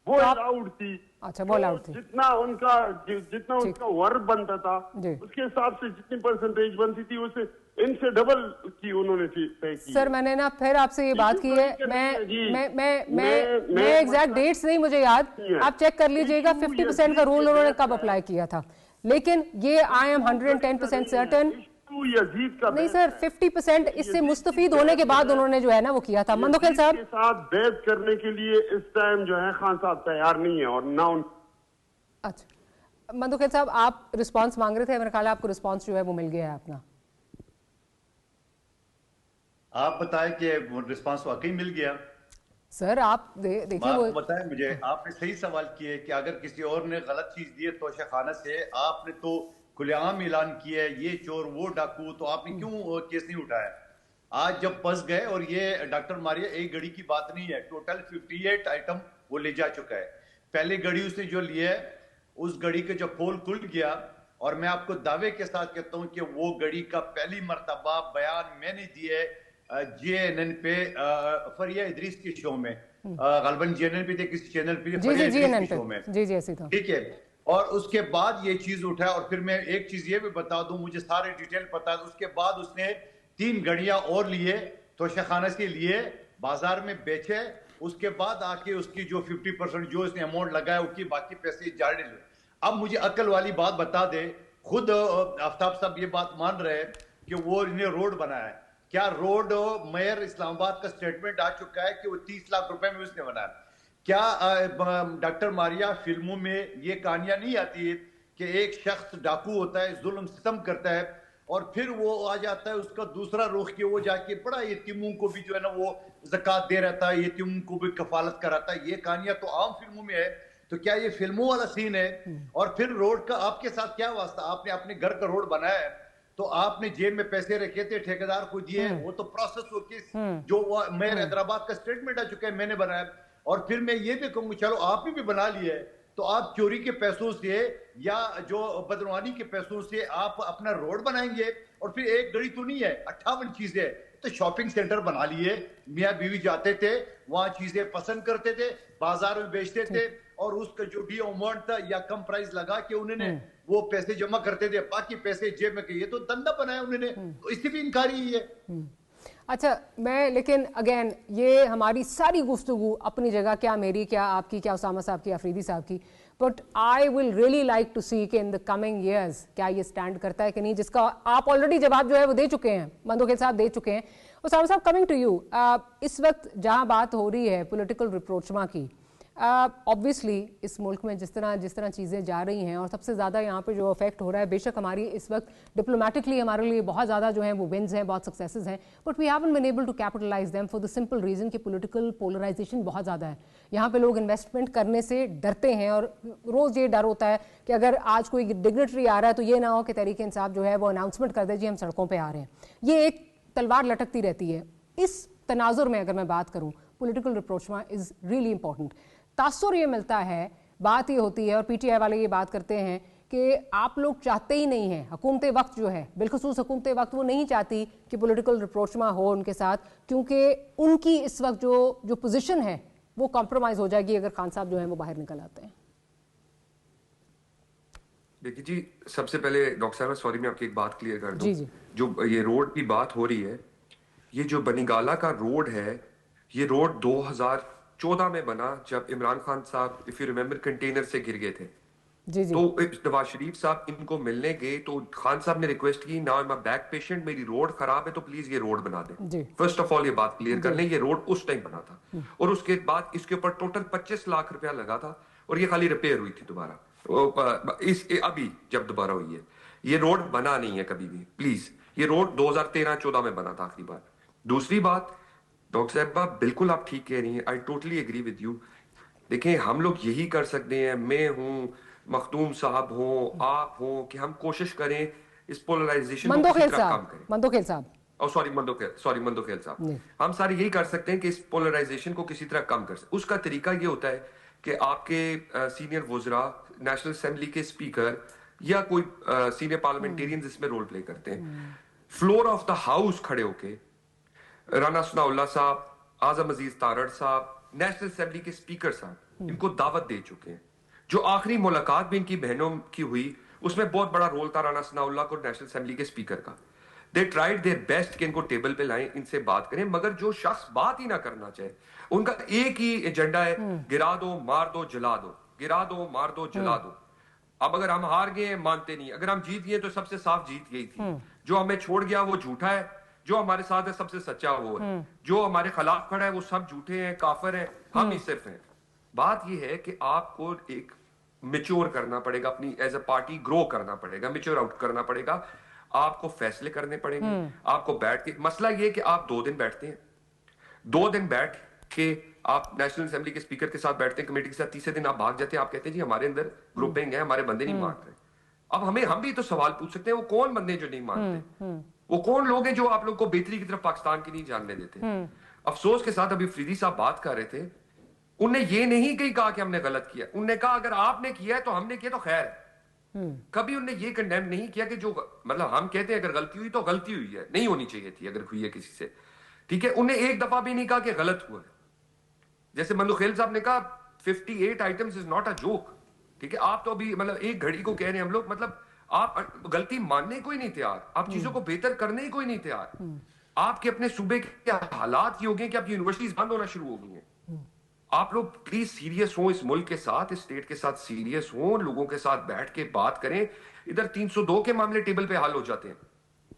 वो अलाउड थी। अच्छा, वो अलाउड थी। जितना उनका वर्क बनता था उसके हिसाब से जितनी परसेंटेज बनती थी उसे इनसे डबल की उन्होंने तय की। सर मैंने ना फिर आपसे ये बात की है, मैं एग्जैक्ट डेट्स नहीं मुझे याद, आप चेक कर लीजिएगा 50% का रूल उन्होंने कब अप्लाई किया था, लेकिन ये आई एम 110% सर्टन नहीं सर, 50% इससे मुस्तफीद होने के बाद उन्होंने जो है ना वो किया था। मंदोखेल साहब के साथ बहस करने के लिए इस टाइम जो है खान साहब तैयार नहीं है और ना उन। अच्छा मंदोखेल साहब, आप रिस्पांस मांग रहे थे, मेरा ख्याल है आपको रिस्पांस जो है वो मिल गया है अपना। आप बताएं कि रिस्पांस वाकई मिल गया। सर आप देखिए वो बताएं मुझे, आपने सही सवाल किए कि अगर किसी और ने गलत चीज दी है तोशाखाना से, आपने तो खुलेआम ऐलान किया है ये चोर वो डाकू, तो आपने क्यों केस नहीं उठाया? आज जब फंस गए, और ये डॉक्टर मारिया एक घड़ी की बात नहीं है, टोटल 58 आइटम वो ले जा चुका है। पहले घड़ी उसने जो लिया है उस घड़ी के जो पोल खुल गया, और मैं आपको दावे के साथ कहता हूं कि वो घड़ी का पहली मर्तबा बयान मैंने दिया JNN पे फरिया इदरीस के शो में, गलबन JNN पे थे किसी चैनल पे, फरिया इदरीस के शो में, जी ऐसी था, ठीक है। और उसके बाद ये चीज उठा, और फिर मैं एक चीज ये भी बता दूं, मुझे सारे डिटेल पता है, उसके बाद उसने 3 घड़ियां और लिए तोशाखाना से लिए, बाजार में बेचे, उसके बाद आके उसकी जो 50% जो इसने अमाउंट लगाया उसकी बाकी पैसे जारी ले। अब मुझे अकल वाली बात बता दे, खुद आफ्ताब साहब ये बात मान रहे हैं कि वो इन्हें रोड बनाया है। क्या रोड मेयर इस्लामाबाद का स्टेटमेंट आ चुका है कि वो 30 लाख रुपए में उसने बनाया? क्या डॉक्टर मारिया फिल्मों में ये कहानियां नहीं आती है कि एक शख्स डाकू होता है, जुल्म सितम करता है, और फिर वो आ जाता है उसका दूसरा रुख कि वो जाके बड़ा यतीमों को भी जो है ना वो ज़कात दे रहता है, यतीमों को भी कफालत कराता है। ये कहानियां तो आम फिल्मों में है, तो क्या ये फिल्मों वाला सीन है? और फिर रोड का आपके साथ क्या वास्ता? आपने अपने घर का रोड बनाया है, तो आपने जेब में पैसे रखे थे, ठेकेदार को दिए, वो तो प्रोसेस हो के जो मेयर हैदराबाद का स्टेटमेंट आ चुका है मैंने बनाया। और फिर मैं ये भी कहूंगा चलो आपने भी बना लिया है, तो आप चोरी के पैसों से या जो बदनवानी के पैसों से आप अपना रोड बनाएंगे, और फिर एक घड़ी तो नहीं है 58 चीजें, तो शॉपिंग सेंटर बना लिए, मियाँ बीवी जाते थे वहां चीजें पसंद करते थे, बाजार में बेचते थे, और उसका जो डी अमाउंट था या कम प्राइस लगा के उन्होंने वो पैसे जमा करते थे, बाकी पैसे जेब में, ये तो धंधा बनाया उन्होंने, तो इससे भी इनकारी ही है। अच्छा मैं लेकिन अगेन ये हमारी सारी गुफ्तगू अपनी जगह, क्या मेरी, क्या आपकी, क्या उसामा साहब की, अफरीदी साहब की, but I will really like to see कि इन द कमिंग ईयर्स क्या ये स्टैंड करता है कि नहीं, जिसका आप ऑलरेडी जवाब जो है वो दे चुके हैं, मंदोखेल साहब दे चुके हैं। उसामा साहब कमिंग टू यू, इस वक्त जहाँ बात हो रही है पॉलिटिकल रिप्रोचमा की, ऑब्वियसली इस मुल्क में जिस तरह चीज़ें जा रही हैं और सबसे ज़्यादा यहाँ पे जो अफेक्ट हो रहा है, बेशक हमारी इस वक्त डिप्लोमेटिकली हमारे लिए बहुत ज़्यादा जो है वो विन्स हैं, बहुत सक्सेसेस हैं, but we haven't been able to capitalise them for the simple reason कि पॉलिटिकल पोलराइजेशन बहुत ज़्यादा है। यहाँ पे लोग इन्वेस्टमेंट करने से डरते हैं, और रोज़ ये डर होता है कि अगर आज कोई डिग्नेटरी आ रहा है तो ये ना हो कि तहरीक इंसाफ जो है वो अनाउंसमेंट कर दे जी हम सड़कों पर आ रहे हैं। ये एक तलवार लटकती रहती है। इस तनाजुर में अगर मैं बात करूँ, पॉलिटिकल रिप्रोचमा इज़ रियली इंपॉर्टेंट। तासुर ये मिलता है, बात ये होती है, और PTI वाले ये बात करते हैं कि आप लोग चाहते ही नहीं हैं, हुकूमत वक्त जो है, बिलखुसूस हुकूमत वक्त वो नहीं चाहती कि पॉलिटिकल रिप्रोचमा हो उनके साथ, क्योंकि उनकी इस वक्त जो पोजीशन है वो कॉम्प्रोमाइज हो जाएगी अगर खान साहब जो है वो बाहर निकल आते हैं। देखिए जी, सबसे पहले डॉक्टर साहब सॉरी मैं आपकी एक बात क्लियर कर दूं। जी। जो ये रोड की बात हो रही है, ये जो बनीगाला का रोड है, ये रोड 2014 में बना जब इमरान खान साहब इफ यू रिमेंबर कंटेनर से गिर गए थे। तो नवाज शरीफ साहब इनको मिलने गए तो खान साहब ने रिक्वेस्ट की, नाउ मैं बैक पेशेंट, मेरी रोड खराब है तो प्लीज ये रोड बना दें। फर्स्ट ऑफ ऑल ये बात क्लियर कर लें, ये रोड उस टाइम बना था और उसके बाद इसके ऊपर टोटल 25 लाख रुपया लगा था और ये खाली रिपेयर हुई थी दोबारा अभी जब दोबारा हुई है। ये रोड बना नहीं है कभी भी, प्लीज। ये रोड 2013-14 में बना था आखिरी बार। दूसरी बात, डॉक्टर साहबा बिल्कुल आप ठीक कह रही हैं, I totally agree with you. देखिए हम लोग यही कर सकते हैं, मैं हूं, मखदूम साहब हो, आप हो, कि हम कोशिश करें इस पोलराइजेशन को किसी तरह कम करें। मंदोखेल साहब, मंदोखेल साहब, हम सारे यही कर सकते हैं कि इस पोलराइजेशन को किसी तरह कम कर सकते। उसका तरीका ये होता है कि आपके सीनियर वुज़रा, नेशनल असेंबली के स्पीकर या कोई सीनियर पार्लियामेंटेरियंस इसमें रोल प्ले करते हैं, फ्लोर ऑफ द हाउस खड़े होके राना सनाउल्लाह साहब, आजम अजीज तारड़ साहब, नेशनल असेंबली के स्पीकर साहब इनको दावत दे चुके हैं। जो आखिरी मुलाकात भी इनकी बहनों की हुई उसमें बहुत बड़ा रोल था राना सनाउल्लाह को नेशनल असेंबली के स्पीकर का। दे ट्राइड देयर बेस्ट कि इनको टेबल पे लाएं, इनसे बात करें, मगर जो शख्स बात ही ना करना चाहे, उनका एक ही एजेंडा है, गिरा दो, मार दो, जला दो, गिरा दो, मार दो, जला दो। अब अगर हम हार गए मानते नहीं, अगर हम जीत गए तो सबसे साफ जीत गई थी। जो हमें छोड़ गया वो झूठा है, जो हमारे साथ है सबसे सच्चा वो है, जो हमारे खिलाफ खड़ा है वो सब झूठे हैं, काफिर हैं, हम ही सिर्फ हैं। बात ये है कि आपको एक मैच्योर करना पड़ेगा, अपनी एज अ पार्टी ग्रो करना पड़ेगा, मैच्योर आउट करना पड़ेगा, आपको फैसले करने पड़ेंगे, आपको बैठ के, मसला ये कि आप 2 दिन बैठते हैं, 2 दिन बैठ के आप नेशनल असेंबली के स्पीकर के साथ बैठते हैं, कमेटी के साथ, तीसरे दिन आप भाग जाते हैं, आप कहते हैं जी हमारे अंदर ग्रुपिंग है, हमारे बंदे नहीं मान रहे। अब हम भी तो सवाल पूछ सकते हैं, वो कौन बंदे जो नहीं मानते, वो कौन लोग हैं जो आप लोग को बेहतरी की तरफ पाकिस्तान की नहीं जानने देते। अफसोस के साथ अभी अफरीदी साहब बात कर रहे थे, उनने ये नहीं कहा कि हमने गलत किया, उनने कहा अगर आपने किया है तो हमने किया तो खैर है। कभी उनने ये कंडेम नहीं किया कि जो मतलब हम कहते हैं अगर गलती हुई तो गलती हुई है, नहीं होनी चाहिए थी अगर हुई है किसी से, ठीक है। उन्हें एक दफा भी नहीं कहा कि गलत हुआ है। जैसे मंदोखेल साहब ने कहा 58 items is not a joke, ठीक है। आप तो अभी मतलब एक घड़ी को कह रहे हैं हम लोग, मतलब आप गलती मानने को ही नहीं तैयार, आप चीजों को बेहतर करने को ही नहीं तैयार। आपके अपने सूबे के हालात ये हो गए कि आपकी यूनिवर्सिटीज बंद होना शुरू हो गई हैं। आप लोग प्लीज सीरियस हो इस मुल्क के साथ, इस स्टेट के साथ सीरियस हो, लोगों के साथ बैठ के बात करें। इधर 302 के मामले टेबल पे हल हो जाते हैं।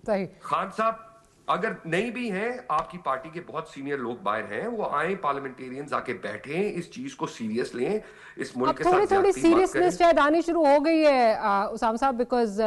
सही। खान साहब अगर नहीं भी हैं, आपकी पार्टी के बहुत सीनियर लोग बाहर हैं, वो आए, पार्लियामेंटेरियंस आके बैठे, इस चीज को सीरियस लें, इस मुल्क के साथ थोड़ी सीरियसनेस शायद आनी शुरू हो गई है उसामा साहब, बिकॉज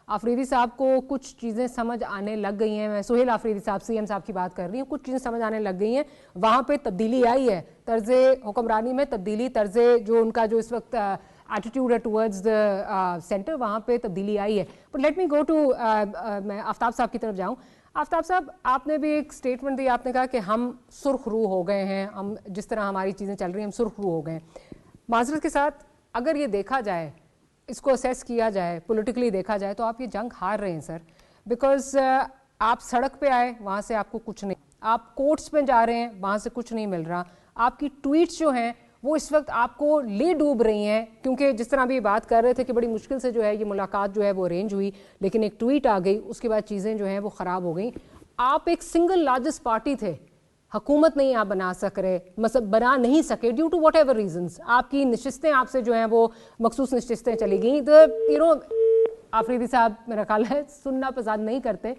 आफरीदी साहब को कुछ चीज़ें समझ आने लग गई हैं। मैं सुहेल आफरीदी साहब, सीएम साहब की बात कर रही हूँ, कुछ चीज़ें समझ आने लग गई हैं, वहाँ पे तब्दीली आई है, तर्ज़े हुक्मरानी में तब्दीली, तर्ज़े जो उनका जो इस वक्त एटीट्यूड है टुवर्ड्स द सेंटर, वहाँ पे तब्दीली आई है। But let me go to, मैं आफ्ताब साहब की तरफ जाऊँ। आफ्ताब साहब, आपने भी एक स्टेटमेंट दिया, आपने कहा कि हम सुर्खरू हो गए हैं, हम जिस तरह हमारी चीज़ें चल रही हैं हम सुर्खरू हो गए हैं। माजरत के साथ अगर ये देखा जाए, इसको असेस किया जाए, पॉलिटिकली देखा जाए, तो आप ये जंग हार रहे हैं सर, बिकॉज आप सड़क पे आए, वहाँ से आपको कुछ नहीं, आप कोर्ट्स में जा रहे हैं, वहाँ से कुछ नहीं मिल रहा, आपकी ट्वीट्स जो हैं वो इस वक्त आपको ले डूब रही हैं, क्योंकि जिस तरह अभी बात कर रहे थे कि बड़ी मुश्किल से जो है ये मुलाकात जो है वो अरेंज हुई, लेकिन एक ट्वीट आ गई, उसके बाद चीज़ें जो हैं वो ख़राब हो गई। आप एक सिंगल लार्जेस्ट पार्टी थे, हुकूमत नहीं आप बना सक रहे, मतलब बना नहीं सके due to whatever reasons, आपकी नशिस्तें आपसे जो हैं वो मखसूस नशिस्तें चली गई। तो यू नो आफरीदी साहब मेरा ख्याल है सुनना पसंद नहीं करते,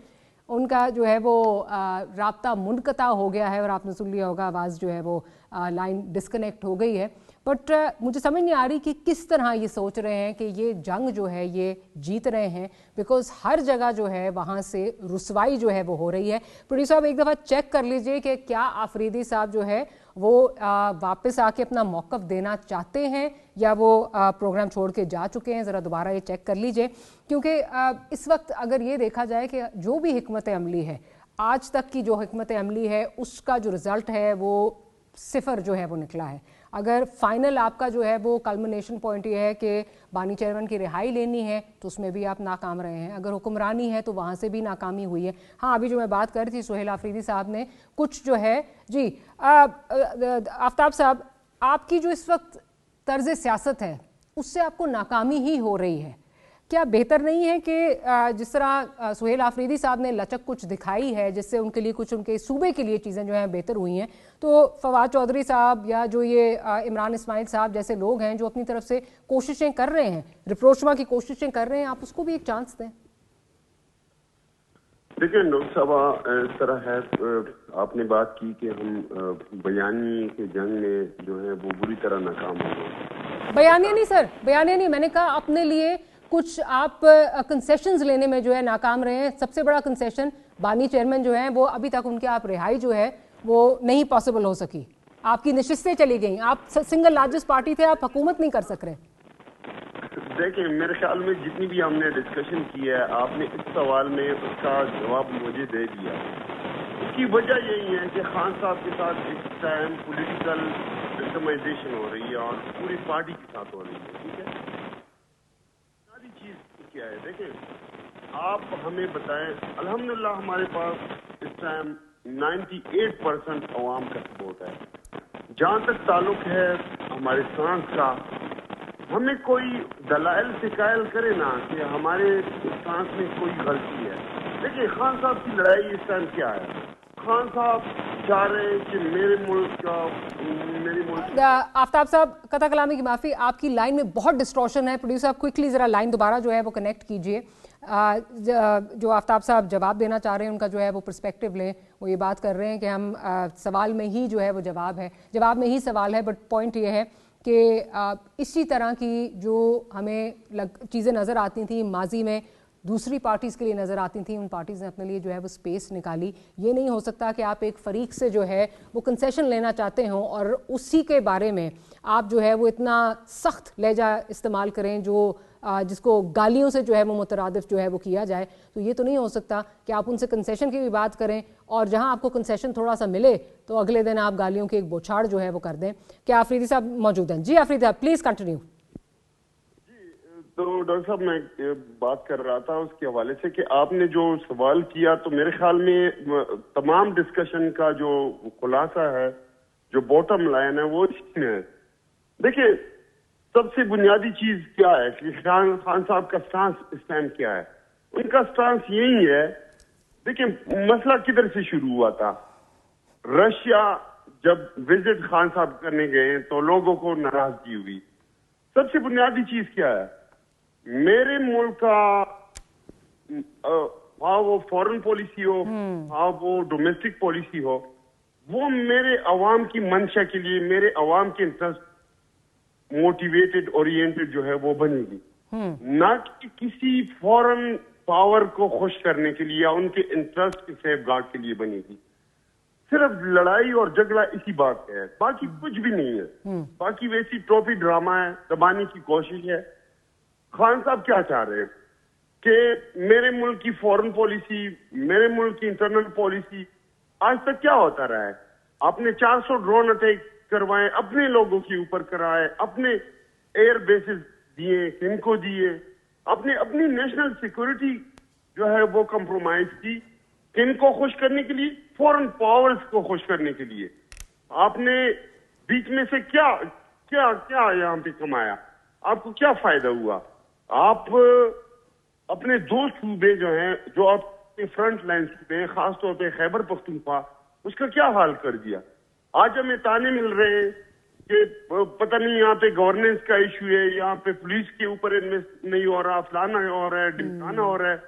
उनका जो है वो राब्ता मुनक़ता हो गया है और आपने सुन लिया होगा आवाज़ जो है वो लाइन डिस्कनेक्ट हो गई है। बट मुझे समझ नहीं आ रही कि किस तरह ये सोच रहे हैं कि ये जंग जो है ये जीत रहे हैं, बिकॉज हर जगह जो है वहाँ से रुसवाई जो है वो हो रही है। प्रोड्यूसर साहब एक दफ़ा चेक कर लीजिए कि क्या आफरीदी साहब जो है वो वापस आके अपना मौक़िफ़ देना चाहते हैं या वो प्रोग्राम छोड़ के जा चुके हैं, ज़रा दोबारा ये चेक कर लीजिए, क्योंकि इस वक्त अगर ये देखा जाए कि जो भी हिकमत अमली है, आज तक की जो हिकमत अमली है उसका जो रिज़ल्ट है वो सिफर जो है वो निकला है। अगर फाइनल आपका जो है वो कल्मिनेशन पॉइंट ये है कि बानी चेयरमैन की रिहाई लेनी है तो उसमें भी आप नाकाम रहे हैं, अगर हुक्मरानी है तो वहाँ से भी नाकामी हुई है। हाँ, अभी जो मैं बात कर रही थी सुहेल आफरीदी साहब ने कुछ जो है जी आफ्ताब साहब, आपकी जो इस वक्त तर्ज सियासत है उससे आपको नाकामी ही हो रही है, क्या बेहतर नहीं है कि जिस तरह सुहेल आफरीदी साहब ने लचक कुछ दिखाई है जिससे उनके लिए कुछ उनके सूबे के लिए चीज़ें जो हैं बेहतर हुई हैं, तो फवाद चौधरी साहब या जो ये इमरान इस्माइल साहब जैसे लोग हैं जो अपनी तरफ से कोशिशें कर रहे हैं, रिप्रोचमा की कोशिशें कर रहे हैं, आप उसको भी एक चांस दें? देखिए लोकसभा इस तरह है, आपने बात की कि हम बयानी के जंग में जो है वो बुरी तरह नाकाम हो गए। बयानिया नहीं सर, बयानिया नहीं, मैंने कहा अपने लिए कुछ आप कंसेशंस लेने में जो है नाकाम रहे हैं। सबसे बड़ा कंसेशन बानी चेयरमैन जो है वो अभी तक उनके आप रिहाई जो है वो नहीं पॉसिबल हो सकी, आपकी नशिस्तें चली गई, आप सिंगल लार्जेस्ट पार्टी थे, आप हुकूमत नहीं कर सक रहे। देखिए मेरे ख्याल में जितनी भी हमने डिस्कशन की है, आपने इस सवाल में उसका जवाब मुझे दे दिया। उसकी वजह यही है कि खान साहब के साथ इस टाइम पॉलिटिकल सिस्टमाइजेशन हो रही है और पूरी पार्टी के साथ हो रही है, ठीक है। सारी चीज क्या है, देखिए आप हमें बताएं, अल्हम्दुलिल्लाह हमारे पास इस टाइम 98% अवाम का सपोर्ट है। जहाँ तक ताल्लुक है हमारे सांस का, हमें कोई दलाइल शिकायत करे ना कि हमारे सांस में कोई गलती है। देखिए खान साहब की लड़ाई इस टाइम क्या है, खान साहब चाह रहे हैं कि मेरे मुल्क का, मेरी मुल्क। आफ्ताब साहब कथा कलामी की माफ़ी, आपकी लाइन में बहुत डिस्टॉर्शन है। प्रोड्यूसर आप क्विकली ज़रा लाइन दोबारा जो है वो कनेक्ट कीजिए। जो आफ्ताब साहब जवाब देना चाह रहे हैं उनका जो है वो पर्सपेक्टिव लें। वो ये बात कर रहे हैं कि हम सवाल में ही जो है वो जवाब है, जवाब में ही सवाल है, बट पॉइंट ये है कि इसी तरह की जो हमें चीज़ें नज़र आती थी माजी में, दूसरी पार्टीज़ के लिए नज़र आती थी, उन पार्टीज़ ने अपने लिए जो है वो स्पेस निकाली। ये नहीं हो सकता कि आप एक फरीक से जो है वो कंसेशन लेना चाहते हो और उसी के बारे में आप जो है वो इतना सख्त लहजा इस्तेमाल करें जो जिसको गालियों से जो है वो मुतरादिफ जो है वो किया जाए। तो ये तो नहीं हो सकता कि आप उनसे कंसेशन की भी बात करें और जहां आपको कंसेशन थोड़ा सा मिले तो अगले दिन आप गालियों की एक बौछार जो है वो कर दें। क्या आफरीदी साहब मौजूद हैं? जी आफरीदी साहब प्लीज कंटिन्यू। तो डॉक्टर साहब मैं बात कर रहा था उसके हवाले से कि आपने जो सवाल किया, तो मेरे ख्याल में तमाम डिस्कशन का जो खुलासा है, जो बॉटम लाइन है वो इसमें है। देखिए सबसे बुनियादी चीज क्या है कि खान साहब का स्टांस इस टाइम क्या है। उनका स्टांस यही है, देखिए मसला किधर से शुरू हुआ था। रशिया जब विजिट खान साहब करने गए तो लोगों को नाराजगी हुई। सबसे बुनियादी चीज क्या है, मेरे मुल्क का हाँ वो फॉरेन पॉलिसी हो, हाँ वो डोमेस्टिक पॉलिसी हो, वो मेरे अवाम की मंशा के लिए, मेरे अवाम के इंटरेस्ट मोटिवेटेड ओरिएंटेड जो है वो बनेगी, ना कि किसी फॉरेन पावर को खुश करने के लिए या उनके इंटरेस्ट के सेफगार्ड के लिए बनेगी। सिर्फ लड़ाई और झगड़ा इसी बात पे है, बाकी कुछ भी नहीं है। बाकी वैसी ट्रॉफी ड्रामा है, दबाने की कोशिश है। खान साहब क्या चाह रहे हैं कि मेरे मुल्क की फॉरेन पॉलिसी, मेरे मुल्क की इंटरनल पॉलिसी, आज तक क्या होता रहा है। आपने 400 ड्रोन अटैक करवाए, अपने लोगों के ऊपर कराए, अपने एयर बेसिस दिए, किनको दिए, अपने अपनी नेशनल सिक्योरिटी जो है वो कंप्रोमाइज की, किनको खुश करने के लिए, फॉरेन पावर्स को खुश करने के लिए। आपने बीच में से क्या क्या क्या यहाँ पे कमाया, आपको क्या फायदा हुआ। आप अपने दो सूबे जो हैं, जो आपके फ्रंट लाइन सूबे हैं, खासतौर पे खैबर पख्तूनख्वा, उसका क्या हाल कर दिया। आज हमें ताने मिल रहे हैं कि पता नहीं यहाँ पे गवर्नेंस का इशू है, यहाँ पे पुलिस के ऊपर इन्वेस्ट नहीं हो रहा, फलाना हो रहा है, ढिमकाना हो रहा है।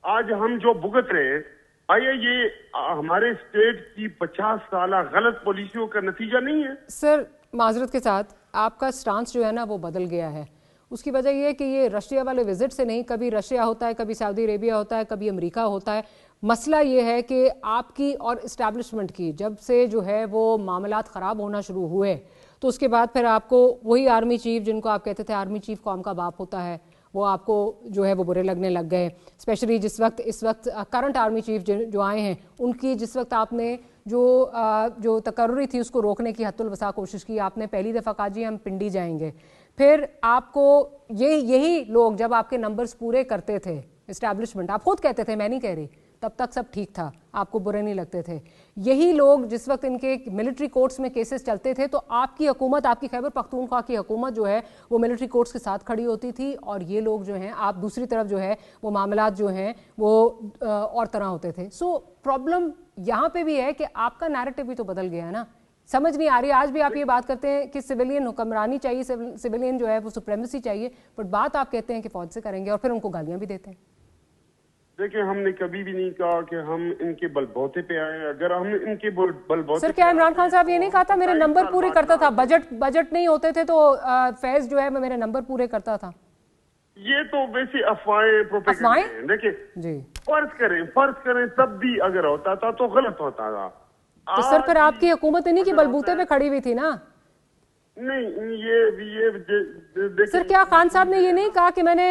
आज हम जो भुगत रहे हैं, आइए ये हमारे स्टेट की 50 साल गलत पॉलिसियों का नतीजा नहीं है। सर माजरत के साथ आपका स्टांस जो है ना वो बदल गया है। उसकी वजह ये है कि ये रशिया वाले विजिट से नहीं, कभी रशिया होता है, कभी सऊदी अरेबिया होता है, कभी अमेरिका होता है। मसला ये है कि आपकी और इस्टेब्लिशमेंट की जब से जो है वो मामलात ख़राब होना शुरू हुए तो उसके बाद फिर आपको वही आर्मी चीफ जिनको आप कहते थे आर्मी चीफ कौम का बाप होता है, वो आपको जो है वो बुरे लगने लग गए। स्पेशली इस वक्त करंट आर्मी चीफ जो आए हैं उनकी जिस वक्त आपने जो तकर्री थी उसको रोकने की हत्तुल वसा कोशिश की। आपने पहली दफ़ा कहा जी हम पिंडी जाएंगे, फिर आपको यही लोग जब आपके नंबर्स पूरे करते थे, इस्टेब्लिशमेंट, आप खुद कहते थे, मैं नहीं कह रही, तब तक सब ठीक था, आपको बुरे नहीं लगते थे। یہی لوگ جس وقت ان کے ملٹری کورٹس میں کیسز چلتے تھے تو آپ کی حکومت, آپ کی خیبر پختونخوا کی حکومت جو ہے وہ ملٹری کورٹس کے ساتھ کھڑی ہوتی تھی, اور یہ لوگ جو ہیں آپ دوسری طرف جو ہے وہ معاملات جو ہیں وہ اور طرح ہوتے تھے. سو پرابلم یہاں پہ بھی ہے کہ آپ کا نیریٹو بھی تو بدل گیا ہے نا. سمجھ نہیں آ رہی, آج بھی آپ یہ بات کرتے ہیں کہ سویلین حکمرانی چاہیے, سویلین جو ہے وہ سپریمیسی چاہیے, بٹ بات آپ کہتے ہیں کہ فوج سے کریں گے اور پھر ان کو گالیاں بھی دیتے ہیں. دیکھیں ہم نے کبھی بھی نہیں کہا کہ ہم ان کے بل بوتے پہ آئے. اگر ہم ان کے بل بوتے سر, کیا عمران خان صاحب یہ نہیں کہا تھا میرے نمبر پورے کرتا تھا, بجٹ نہیں ہوتے تھے تو فیض جو ہے میں میرے نمبر پورے کرتا تھا؟ یہ تو ویسے افواہیں ہیں. دیکھیں جی, فرض کریں تب بھی اگر ہوتا تھا تو غلط ہوتا تھا. تو سر پھر آپ کی حکومت انہی کی بلبوتے پہ کھڑی ہوئی تھی نا. نہیں, یہ سر کیا خان صاحب نے یہ نہیں کہا کہ میں نے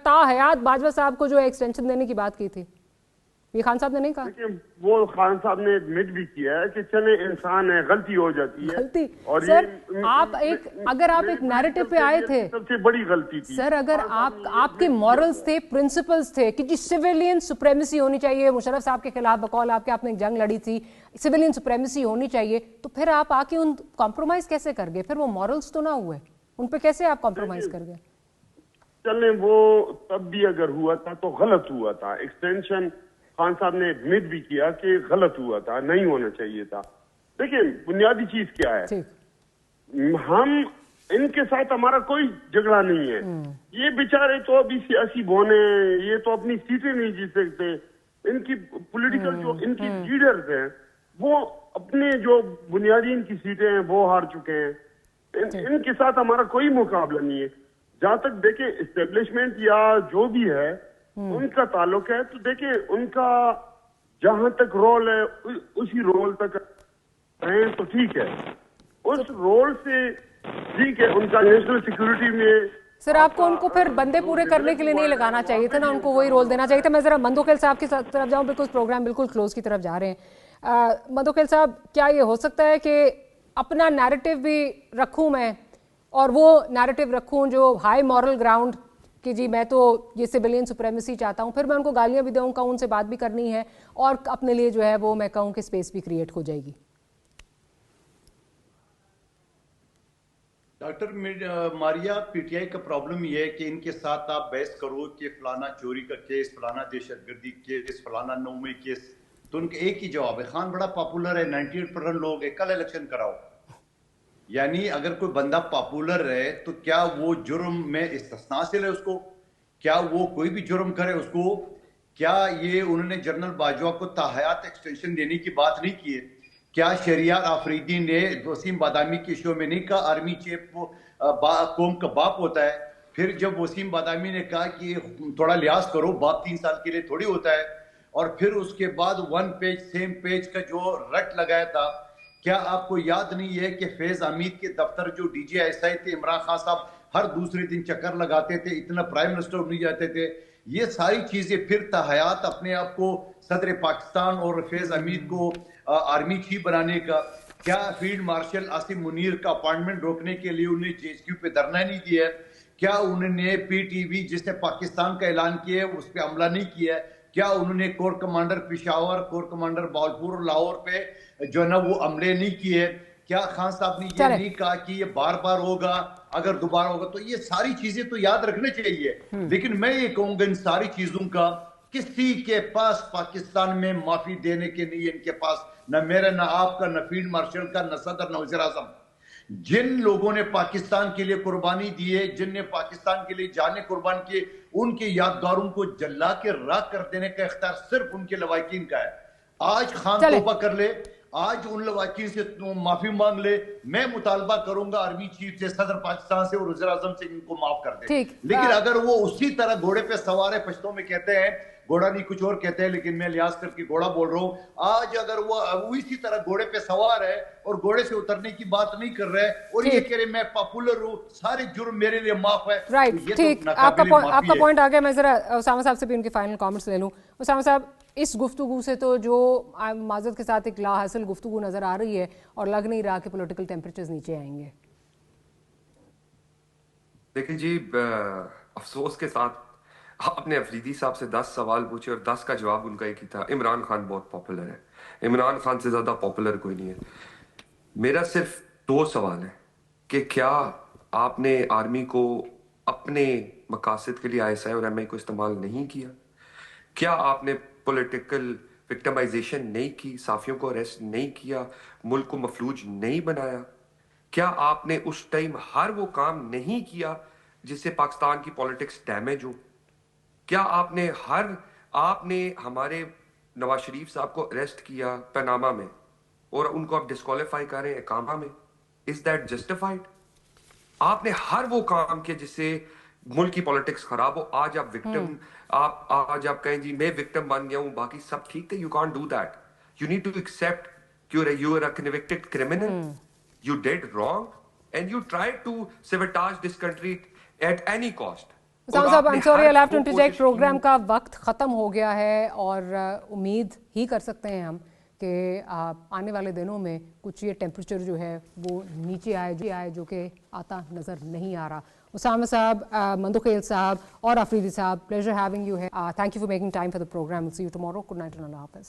تا حیات باجوہ صاحب کو جو ایکسٹینشن دینے کی بات کی تھی؟ یہ خان صاحب نے نہیں کہا؟ وہ خان صاحب نے ایڈمٹ بھی کیا ہے کہ چلے انسان ہے, غلطی ہو جاتی ہے. غلطی سر, اگر آپ ایک نیریٹو پہ آئے تھے, سب سے بڑی غلطی تھی سر اگر آپ کے مورلز تھے, پرنسپلز تھے کہ جی سویلین سپریمیسی ہونی چاہیے, مشرف صاحب کے خلاف بقول آپ کے آپ نے ایک جنگ لڑی تھی, سویلین سپریمیسی ہونی چاہیے, تو پھر آپ آ کے ان کمپرومائز کیسے کر گئے؟ پھر وہ مورلز تو نہ ہوئے, ان پہ کیسے آپ کمپرومائز کر گئے؟ چلیں وہ تب بھی اگر ہوا تھا تو غلط ہوا تھا. ایکسٹینشن خان صاحب نے ایڈمٹ بھی کیا کہ غلط ہوا تھا, نہیں ہونا چاہیے تھا. دیکھیں بنیادی چیز کیا ہے, ہم ان کے ساتھ ہمارا کوئی جھگڑا نہیں ہے. یہ بیچارے تو ابھی سیاسی بونے, یہ تو اپنی سیٹیں نہیں جیت سکتے. ان کی پولیٹیکل جو ان کی لیڈرز ہیں وہ اپنے جو بنیادی ان کی سیٹیں ہیں وہ ہار چکے ہیں. ان کے ساتھ ہمارا کوئی مقابلہ نہیں ہے. جہاں تک دیکھیں اسٹیبلشمنٹ یا جو بھی ہے ان کا تعلق ہے, تو دیکھیں ان کا جہاں تک رول ہے اسی رول تک رہیں تو ٹھیک ہے. اس رول سے ٹھیک ہے, ان کا نیشنل سیکورٹی میں سر آپ کو ان کو پھر بندے پورے کرنے کے لیے نہیں لگانا چاہیے تھا نا, ان کو وہی رول دینا چاہیے تھا. میں ذرا مندوخیل صاحب کی طرف جاؤں, بالکل پروگرام بالکل کلوز کی طرف جا رہے ہیں. مندوخیل صاحب, کیا یہ ہو سکتا ہے کہ اپنا نیریٹو بھی رکھوں میں اور وہ نیریٹو رکھوں جو ہائی مورل گراؤنڈ کہ جی میں تو یہ سویلین سپریمیسی چاہتا ہوں, پھر میں ان کو گالیاں بھی دوں, کہوں ان سے بات بھی کرنی ہے, اور اپنے لیے جو ہے وہ میں کہوں کہ اسپیس بھی کریٹ ہو جائے گی؟ Doctor Maria, P T I کا پرابلم یہ ہے کہ ان کے ساتھ آپ بحث کرو کہ فلانا چوری کا کیس, فلانا دہشت گردی کیس, فلانا 9 کیس, تو ان کا ایک ہی جواب ہے, خان بڑا پاپولر ہے, 98% لوگ ہے, کل الیکشن کراؤ. یعنی اگر کوئی بندہ پاپولر ہے تو کیا وہ جرم میں استثناء سے لے اس کو؟ کیا وہ کوئی بھی جرم کرے اس کو؟ کیا یہ انہوں نے جنرل باجوہ کو تاحیات ایکسٹینشن دینے کی بات نہیں کی ہے؟ کیا شہریار آفریدی نے وسیم بادامی کے شو میں نہیں کہا آرمی چیف قوم کا باپ ہوتا ہے؟ پھر جب وسیم بادامی نے کہا کہ تھوڑا لحاظ کرو, باپ 3 سال کے لیے تھوڑی ہوتا ہے, اور پھر اس کے بعد 1 پیج سیم پیج کا جو رٹ لگایا تھا, کیا آپ کو یاد نہیں ہے کہ فیض حمید کے دفتر جو ڈی جی ایس آئی تھے, عمران خان صاحب ہر دوسرے دن چکر لگاتے تھے, اتنا پرائم منسٹر نہیں جاتے تھے. یہ ساری چیزیں پھر تاحیات اپنے آپ کو صدر پاکستان اور فیض حمید کو آرمی چیف بنانے کا, کیا فیلڈ مارشل عاصم منیر کا اپائنٹمنٹ روکنے کے لیے انہیں جے ایس کیو پہ دھرنا نہیں دیا ہے؟ کیا انہوں نے پی ٹی وی جس نے پاکستان کا اعلان کیا ہے اس پہ حملہ نہیں کیا ہے؟ کیا انہوں نے corps commander Peshawar, corps commander Bahawalpur اور لاہور پہ جو ہے نا وہ عملے نہیں کیے؟ کیا خان صاحب نے یہ نہیں کہا کہ یہ بار بار ہوگا, اگر دوبارہ ہوگا تو یہ ساری چیزیں تو یاد رکھنے چاہیے. لیکن میں یہ کہوں گا ان ساری چیزوں کا کسی کے پاس پاکستان میں معافی دینے کے نہیں, ان کے پاس نہ میرا, نہ آپ کا, نہ فیلڈ مارشل کا, نہ صدر, نہ وزیر اعظم. جن لوگوں نے پاکستان کے لیے قربانی دی ہے, جن نے پاکستان کے لیے جانیں قربان کیے, ان کے یادگاروں کو جلا کے راکھ کر دینے کا اختیار صرف ان کے لواحقین کا ہے. آج خان توبہ کر لے, آج ان لواحقین سے معافی مانگ لے. میں مطالبہ کروں گا آرمی چیف سے, صدر پاکستان سے اور وزیر اعظم سے ان کو معاف کر دے. لیکن اگر وہ اسی طرح گھوڑے پہ سوار ہے, پشتوں میں کہتے ہیں گھوڑا نہیں کچھ اور کہتے ہیں, لیکن میں لحاظ کر کے گھوڑا بول رہا ہوں, آج اگر وہ اسی طرح گھوڑے پہ سوار ہے اور گھوڑے سے اترنے کی بات نہیں کر رہے اور یہ کہہ رہے میں پاپولر ہوں, سارے جرم میرے لیے معاف ہے, رائٹ, ٹھیک, آپ کا پوائنٹ آ گیا. میں ذرا اسامہ صاحب سے بھی ان کے فائنل کامنٹس لے لوں. اسامہ صاحب, اس گفتگو سے تو جو معذرت کے ساتھ ایک لا حاصل گفتگو نظر آ رہی ہے اور لگ نہیں رہا کہ پولیٹیکل ٹیمپریچرز نیچے آئیں گے. دیکھیں جی, افسوس کے ساتھ آپ نے افریدی صاحب سے 10 سوال پوچھے اور 10 کا جواب ان کا ایک ہی تھا, عمران خان بہت پاپولر ہے. इमरान खान से ज़्यादा पॉपुलर कोई नहीं है। मेरा सिर्फ 2 सवाल है कि क्या आपने आर्मी को अपने मकासद के लिए ISI और MI को इस्तेमाल नहीं किया? क्या आपने पॉलिटिकल विक्टिमाइजेशन नहीं की, साफियों को अरेस्ट नहीं किया, मुल्क को मफलूज नहीं बनाया? क्या आपने उस टाइम हर वो काम नहीं किया जिससे पाकिस्तान की पॉलिटिक्स डैमेज हो? क्या आपने हमारे नवाज शरीफ साहब को अरेस्ट किया पनामा में और उनको आप डिस्क्वालीफाई कर रहे हैं कामा में? Is that justified? आपने हर वो काम किया जिससे मुल्क की पॉलिटिक्स खराब हो। आज आप विक्टिम, आज आप कहें जी मैं विक्टिम बन गया हूं, बाकी सब ठीक है। You can't do that. You need to accept you are a convicted criminal, you did wrong and you tried to sabotage this country at any cost. Usama साहब, I am sorry, I have to interject, program का वक्त ख़त्म हो गया है और उम्मीद ही कर सकते हैं हम कि आने वाले दिनों में कुछ ये टेम्परेचर जो है वो नीचे आए जो कि आता नज़र नहीं आ रहा। उसामा साहब, मंदुखेल साहब और अफरीदी साहब, प्लेजर हैविंग यू है। Thank you for making time for the program. See you tomorrow. Good night and अल्लाह हाफ़िज़।